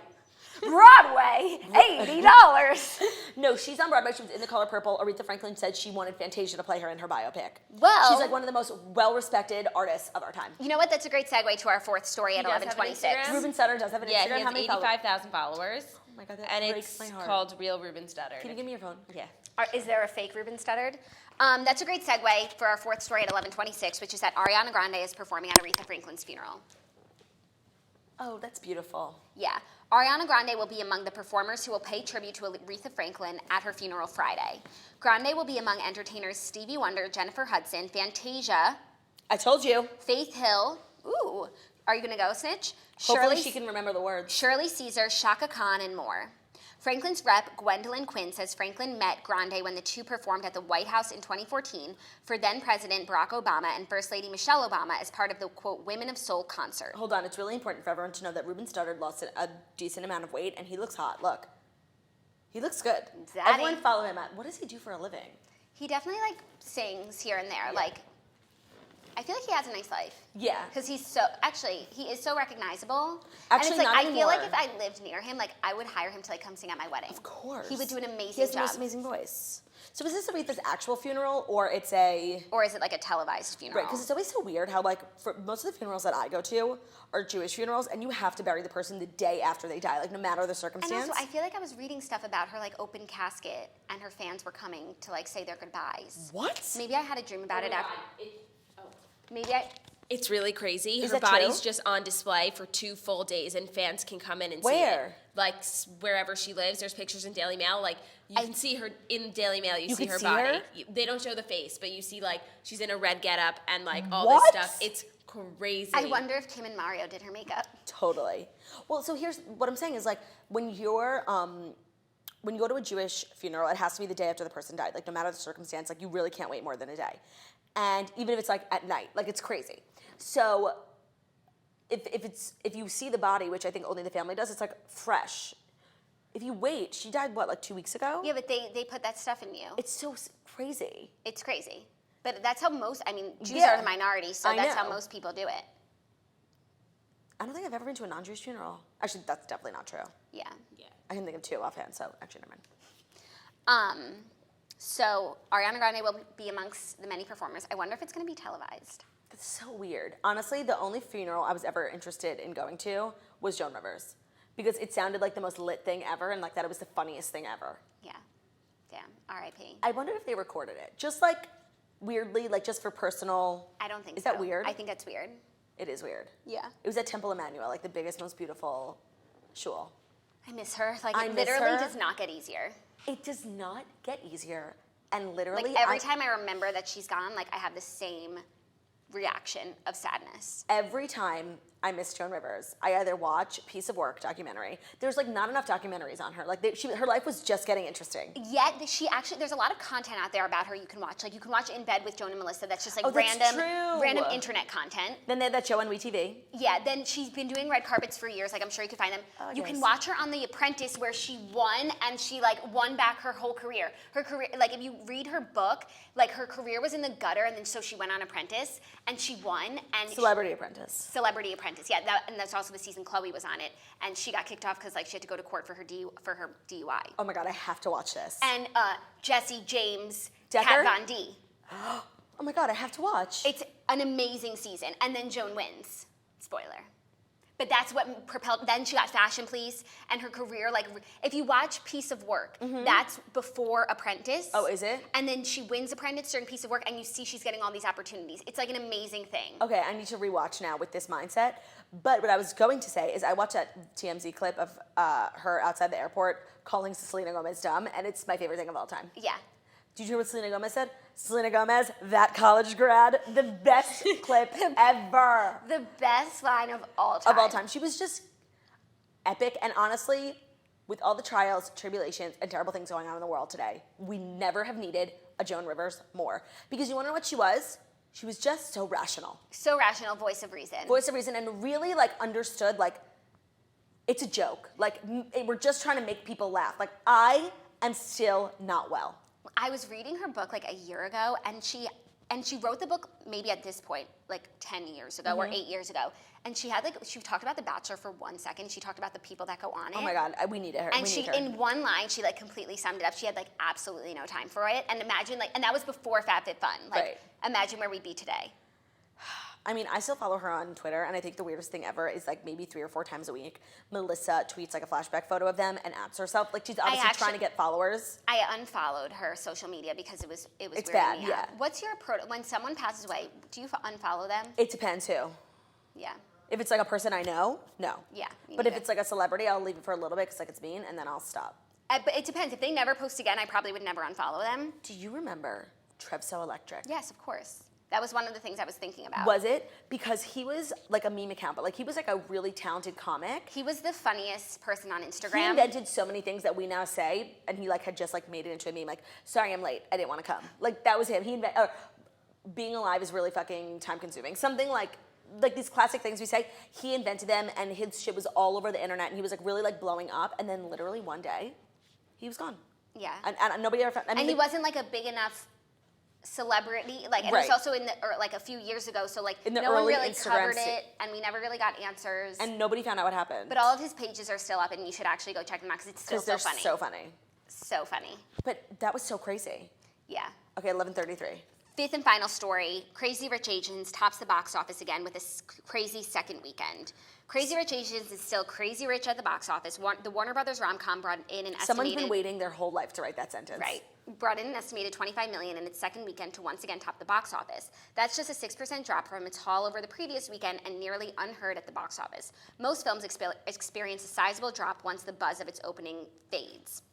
Broadway, $80. No, she's on Broadway. She was in The Color Purple. Aretha Franklin said she wanted Fantasia to play her in her biopic. Well- she's like one of the most well-respected artists of our time. You know what? That's a great segue to our fourth story at He does have an 11:26. Instagram? Ruben Studdard does have an Yeah, Instagram. he How has many followers? 85,000 followers. Oh my God, that And breaks it's my heart. called Real Ruben Studdard. Can you give me your phone? Yeah. Is there a fake Ruben Studdard? That's a great segue for our fourth story at 11:26, which is that Ariana Grande is performing at Aretha Franklin's funeral. Oh, that's beautiful. Yeah. Ariana Grande will be among the performers who will pay tribute to Aretha Franklin at her funeral Friday. Grande will be among entertainers Stevie Wonder, Jennifer Hudson, Fantasia, I told you. Faith Hill. Ooh, are you gonna go, Snitch? Hopefully she can remember the words. Shirley Caesar, Shaka Khan, and more. Franklin's rep, Gwendolyn Quinn, says Franklin met Grande when the two performed at the White House in 2014 for then-President Barack Obama and First Lady Michelle Obama as part of the, quote, Women of Soul concert. Hold on, it's really important for everyone to know that Ruben Studdard lost a decent amount of weight, and he looks hot. Look. He looks good. Daddy. Everyone follow him. What does he do for a living? He definitely, like, sings here and there. Like, I feel like he has a nice life. Yeah. Because he is so recognizable. Actually, and it's like, not I feel like anymore. if I lived near him, like, I would hire him to, like, come sing at my wedding. Of course. He would do an amazing He has the job. most amazing voice. So is this Aretha's actual funeral, or it's a... Or is it, like, a televised funeral? Right, because it's always so weird how, like, for most of the funerals that I go to are Jewish funerals, and you have to bury the person the day after they die, like, no matter the And circumstance. also, I feel like I was reading stuff about her, like, open casket, and her fans were coming to, like, say their goodbyes. What? Maybe I had a dream about it after. Maybe It's really crazy. Is Her that true? body's just on display for 2 full days, and fans can come in and see Where? it. Like wherever she lives, there's pictures in Daily Mail. Like you can see her in Daily Mail. You see could her see body. her? They don't show the face, but you see like she's in a red getup and like all What? this stuff. It's crazy. I wonder if Kim and Mario did her makeup. Totally. Well, so here's what I'm saying is, like, when you go to a Jewish funeral, it has to be the day after the person died. Like, no matter the circumstance, like, you really can't wait more than a day. And even if it's, like, at night, like, it's crazy. So if you see the body, which I think only the family does, it's, like, fresh. If you wait, she died, what, like 2 weeks ago? Yeah, but they put that stuff in you. It's so crazy. It's crazy. But that's how Jews Yeah. are the minority, so I that's how know. most people do it. I don't think I've ever been to a non-Jewish funeral. Actually, that's definitely not true. Yeah. I can think of 2 offhand, so actually, never mind. So Ariana Grande will be amongst the many performers. I wonder if it's going to be televised. That's so weird. Honestly, the only funeral I was ever interested in going to was Joan Rivers, because it sounded like the most lit thing ever, and like that it was the funniest thing ever. Yeah. Damn. R.I.P. I wondered if they recorded it, just like weirdly, like just for personal. I don't think Is so. that weird? I think that's weird. It is weird. Yeah. It was at Temple Emmanuel, like the biggest, most beautiful shul. I miss her. Like, I it miss literally her. does not get easier. It does not get easier, and literally, Like, every time I remember that she's gone, like, I have the same reaction of sadness. Every time I miss Joan Rivers, I either watch Piece of Work documentary. There's like not enough documentaries on her. Like her life was just getting interesting. Yet there's a lot of content out there about her you can watch. Like, you can watch In Bed with Joan and Melissa. That's just like Oh, that's true. random internet content. Then they had that show on WeTV. Yeah, then she's been doing red carpets for years. Like, I'm sure you could find them. Oh, you yes. can watch her on The Apprentice, where she won, and she, like, won back her whole career. Her career, like, if you read her book, like, her career was in the gutter, and then so she went on Apprentice, and she won. And Celebrity Apprentice. Celebrity Apprentice, yeah, and that's also the season Chloe was on it, and she got kicked off because, like, she had to go to court for her DUI. Oh my God, I have to watch this. And Jesse James, Decker? Kat Von D. Oh my God, I have to watch. It's an amazing season, and then Joan wins. Spoiler. But that's what propelled. Then she got Fashion Police, and her career, like, if you watch Piece of Work, that's before Apprentice. Oh, is it? And then she wins Apprentice during Piece of Work, and you see she's getting all these opportunities. It's like an amazing thing. Okay, I need to rewatch now with this mindset. But what I was going to say is I watched that TMZ clip of her outside the airport calling Selena Gomez dumb, and it's my favorite thing of all time. Yeah. Did you hear what Selena Gomez said? Selena Gomez, that college grad, the best clip ever. The best line of all time. Of all time. She was just epic. And honestly, with all the trials, tribulations, and terrible things going on in the world today, we never have needed a Joan Rivers more. Because you want to know what she was? She was just so rational. So rational, voice of reason. Voice of reason, and really like understood like it's a joke. Like we're just trying to make people laugh. Like I am still not well. I was reading her book like a year ago, and she wrote the book maybe at this point like 10 years ago or 8 years ago. And she talked about The Bachelor for 1 second. She talked about the people that go on it. Oh my God, we need her. And in one line, she like completely summed it up. She had like absolutely no time for it. And imagine and that was before FabFitFun. Like Right. Imagine where we'd be today. I mean, I still follow her on Twitter, and I think the weirdest thing ever is like maybe 3 or 4 times a week, Melissa tweets like a flashback photo of them and adds herself. Like she's obviously trying to get followers. I unfollowed her social media because it was It's weirding bad, me yeah. out. What's your when someone passes away? Do you unfollow them? It depends who. Yeah. If it's like a person I know, no. Yeah. me But if neither. it's like a celebrity, I'll leave it for a little bit because like it's mean, and then I'll stop. But it depends. If they never post again, I probably would never unfollow them. Do you remember Trev So Electric? Yes, of course. That was one of the things I was thinking about. Was it? Because he was like a meme account, but like he was like a really talented comic. He was the funniest person on He Instagram. invented so many things that we now say, and he like had just like made it into a meme. Like, sorry, I'm late. I didn't want to come. Like that was him. Being alive is really fucking time consuming. Something like these classic things we say. He invented them, and his shit was all over the internet, and he was like really like blowing up. And then literally one day, he was gone. Yeah. And nobody ever found. I mean, And he wasn't like a big enough celebrity, like, and it Right. was also like a few years ago, so like In the no one early really Instagram covered it, and we never really got answers. and nobody found out what happened. But all of his pages are still up, and you should actually go check them out because it's still because they're so funny. so funny. So funny. But that was so crazy. Yeah. Okay, 11:33. Fifth and final story, Crazy Rich Asians tops the box office again with a crazy second weekend. Crazy Rich Asians is still crazy rich at the box office. The Warner Brothers Rom-com brought in an estimated... Someone's been waiting their whole life to write that sentence. Right. Brought in an estimated $25 million in its second weekend to once again top the box office. That's just a 6% drop from its haul over the previous weekend and nearly unheard at the box office. Most films experience a sizable drop once the buzz of its opening fades.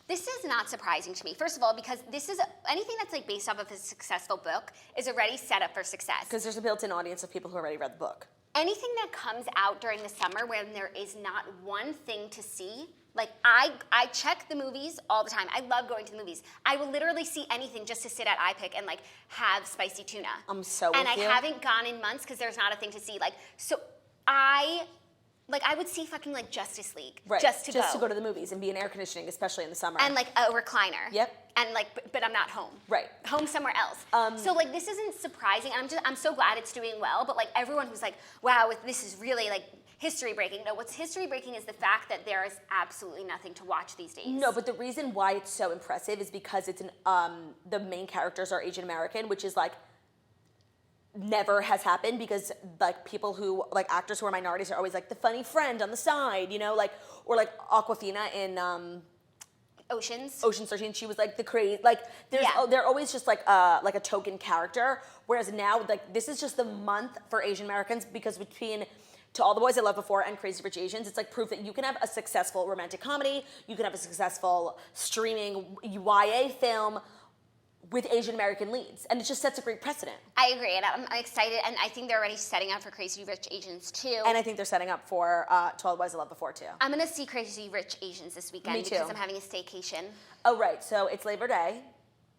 This is not surprising to me. First of all, because this is anything that's like based off of a successful book is already set up for success. Because there's a built-in audience of people who already read the book. Anything that comes out during the summer when there is not one thing to see, like I check the movies all the time. I love going to the movies. I will literally see anything just to sit at iPic and like have spicy tuna. I'm so and with you. I haven't gone in months because there's not a thing to see. Like so, I would see fucking like Justice League Right. just to go to the movies and be in air conditioning, especially in the summer. and like a recliner. Yep. And like, but I'm not home. Right. Home somewhere else. So like, this isn't surprising. I'm so glad it's doing well. But like, everyone who's like, wow, this is really like history breaking. No, what's history breaking is the fact that there is absolutely nothing to watch these days. No, but the reason why it's so impressive is because it's the main characters are Asian American, which is like never has happened because like people who like actors who are minorities are always like the funny friend on the side, you know, like or like Awkwafina in Ocean's 13. She was like the crazy like they're always just like a token character. Whereas now like this is just the month for Asian Americans because between To All the Boys I Loved Before and Crazy Rich Asians, it's like proof that you can have a successful romantic comedy, you can have a successful streaming YA film with Asian American leads, and it just sets a great precedent. I agree, and I'm excited, and I think they're already setting up for Crazy Rich Asians too. And I think they're setting up for To All the Boys I Loved Before too. I'm gonna see Crazy Rich Asians this weekend Me too. because I'm having a staycation. Oh right, so it's Labor Day.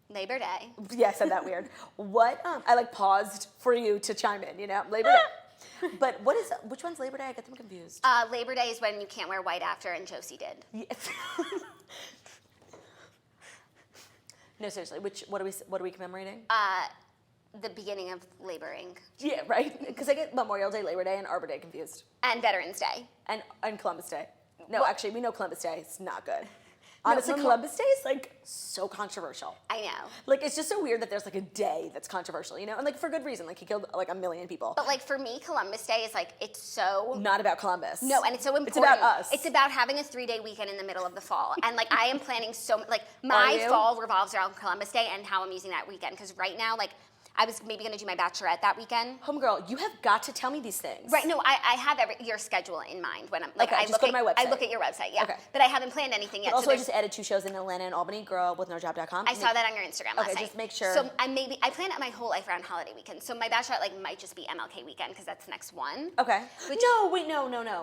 Labor Day. Yeah, I said that weird. What? I like paused for you to chime in. You know, Labor Day. But which one's Labor Day? I get them confused. Labor Day is when you can't wear white after, and Josie did. Yeah. No, seriously. What are we commemorating? The beginning of laboring. Yeah, right. Because I get Memorial Day, Labor Day, and Arbor Day confused, And Veterans Day. and Columbus Day. No, actually, we know Columbus Day is not good. Honestly, Columbus Day is like so controversial. I know. Like, it's just so weird that there's like a day that's controversial, you know? And like for good reason. Like he killed like 1 million people. But like for me, Columbus Day is like, it's so... Not about Columbus. No, and it's so important. It's about us. It's about having a 3-day weekend in the middle of the fall. And like I am planning like my fall revolves around Columbus Day and how I'm using that weekend. Because right now, like I was maybe gonna do my bachelorette that weekend. Homegirl, you have got to tell me these things. Right, no, I have your schedule in mind when I'm like Okay, just go to my website. I look at your website, yeah. Okay. But I haven't planned anything yet. But also, so I just added 2 shows in Atlanta and Albany, girlwithnojob.com. I saw that on your Instagram last night. Okay, just make sure. So I plan out my whole life around holiday weekend. So my bachelorette like might just be MLK weekend because that's the next one. Okay. No.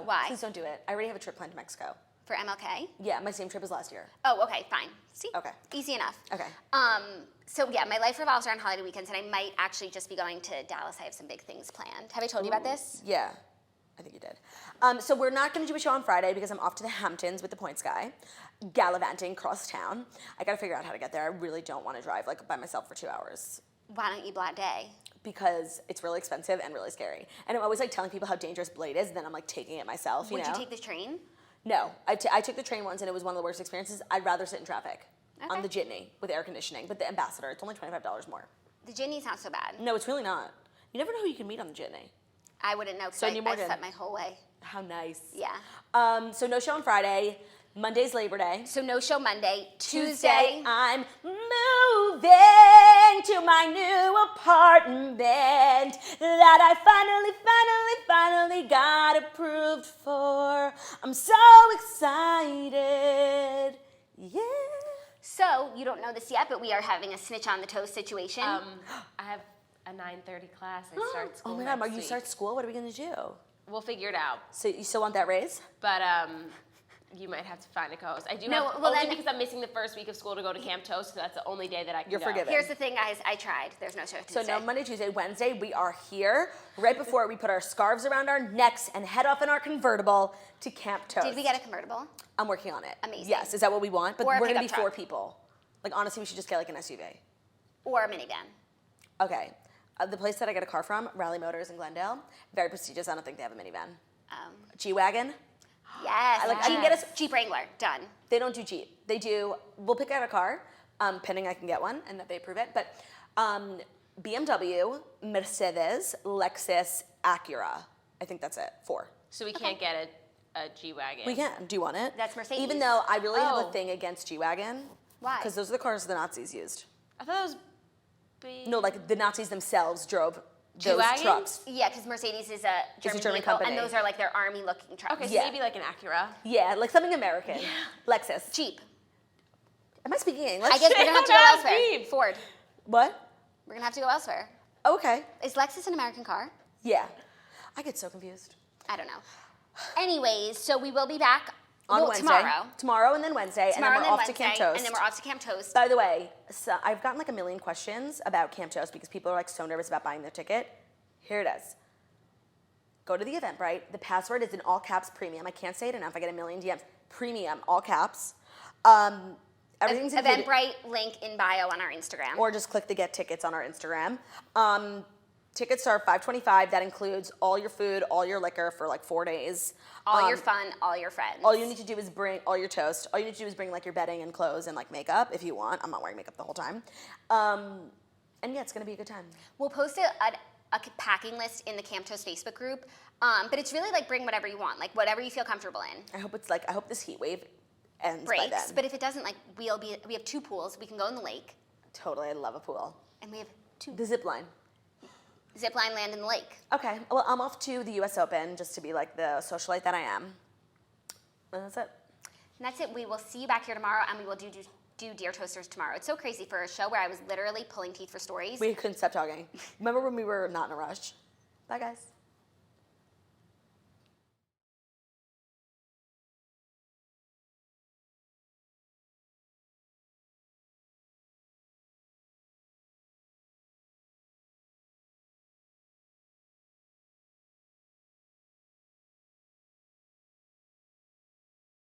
Why? Please don't do it. I already have a trip planned to Mexico. For MLK? Yeah, my same trip as last year. Oh, okay, fine. See? Okay. Easy enough. Okay. So yeah, my life revolves around holiday weekends, and I might actually just be going to Dallas. I have some big things planned. Have I told you about this? Yeah, I think you did. So we're not going to do a show on Friday because I'm off to the Hamptons with the Points guy, gallivanting across town. I got to figure out how to get there. I really don't want to drive like by myself for 2 hours. Why don't you Blad Day? Because it's really expensive and really scary. And I'm always like telling people how dangerous Blade is, and then I'm like taking it myself. Would you take the train? No, I took the train once and it was one of the worst experiences. I'd rather sit in traffic on Okay. the Jitney with air conditioning. But the Ambassador, it's only $25 more. The Jitney's not so bad. No, it's really not. You never know who you can meet on the Jitney. I wouldn't know because Sonia I Morgan. set my whole way. How nice. Yeah. So no show on Friday. Monday's Labor Day. So no show Monday. Tuesday. I'm moving to my new apartment that I finally got approved for. I'm so excited. Yeah. So you don't know this yet, but we are having a snitch on the toast situation. I have a 9:30 class. I start school Oh my God, next you week. start school? What are we gonna do? We'll figure it out. So you still want that raise? But you might have to find a co-host. I do No, have, well only then- because I'm missing the first week of school to go to Camp Toast, so that's the only day that I can You're go. forgiven. Here's the thing, guys. I tried. There's no show Tuesday. So no Monday, Tuesday, Wednesday, we are here right before we put our scarves around our necks and head off in our convertible to Camp Toast. Did we get a convertible? I'm working on it. Amazing. Yes, is that what we want? But Or a we're gonna be pickup 4 truck. people. Like honestly, we should just get like an SUV. Or a minivan? Okay. The place that I get a car from, Raleigh Motors in Glendale, very prestigious. I don't think they have a minivan. G-Wagon. Yes. I can get us. Jeep Wrangler. Done. They don't do Jeep. They do. We'll pick out a car, pending I can get one and that they approve it. But BMW, Mercedes, Lexus, Acura. I think that's it. 4. So we can't get a G-Wagon. We can. Do you want it? That's Mercedes. Even though I really have Oh. a thing against G-Wagon. Why? Because those are the cars the Nazis used. I thought it was big. No, like the Nazis themselves drove those G-Wagons? trucks. Yeah, because Mercedes is a German, German vehicle, company. and those are like their army-looking trucks. Okay, so Yeah. maybe like an Acura. Yeah, like something American. Lexus. Jeep. Am I speaking English? I guess we're gonna have to go Not elsewhere. Jeep. Ford. What? We're gonna have to go elsewhere. Okay. Is Lexus an American car? Yeah. I get so confused. I don't know. Anyways, so we will be back On Wednesday. tomorrow. Tomorrow and then Wednesday. Tomorrow and then we're off to Camp Toast. and then we're off to Camp Toast. By the way, so I've gotten like a million questions about Camp Toast because people are like so nervous about buying their ticket. Here it is. Go to the Eventbrite. The password is in all caps premium. I can't say it enough. I get a million DMs. Premium, all caps. Everything's included. Eventbrite link in bio on our Instagram. Or just click the get tickets on our Instagram. Tickets are $5.25. That includes all your food, all your liquor for like 4 days. all your fun, all your friends. All you need to do is bring all your toast. All you need to do is bring like your bedding and clothes and like makeup if you want. I'm not wearing makeup the whole time. And yeah, it's gonna be a good time. We'll post a packing list in the Camp Toast Facebook group. But it's really like bring whatever you want, like whatever you feel comfortable in. I hope this heat wave ends by Breaks. then. But if it doesn't, like we have 2 pools. We can go in the lake, Totally, I love a pool. and we have 2 The zip line. zip line land in the lake. Okay, well I'm off to the US Open just to be like the socialite that I am. And that's it. And that's it. We will see you back here tomorrow, and we will do Dear Toasters tomorrow. It's so crazy for a show where I was literally pulling teeth for stories. We couldn't stop talking. Remember when we were not in a rush? Bye guys.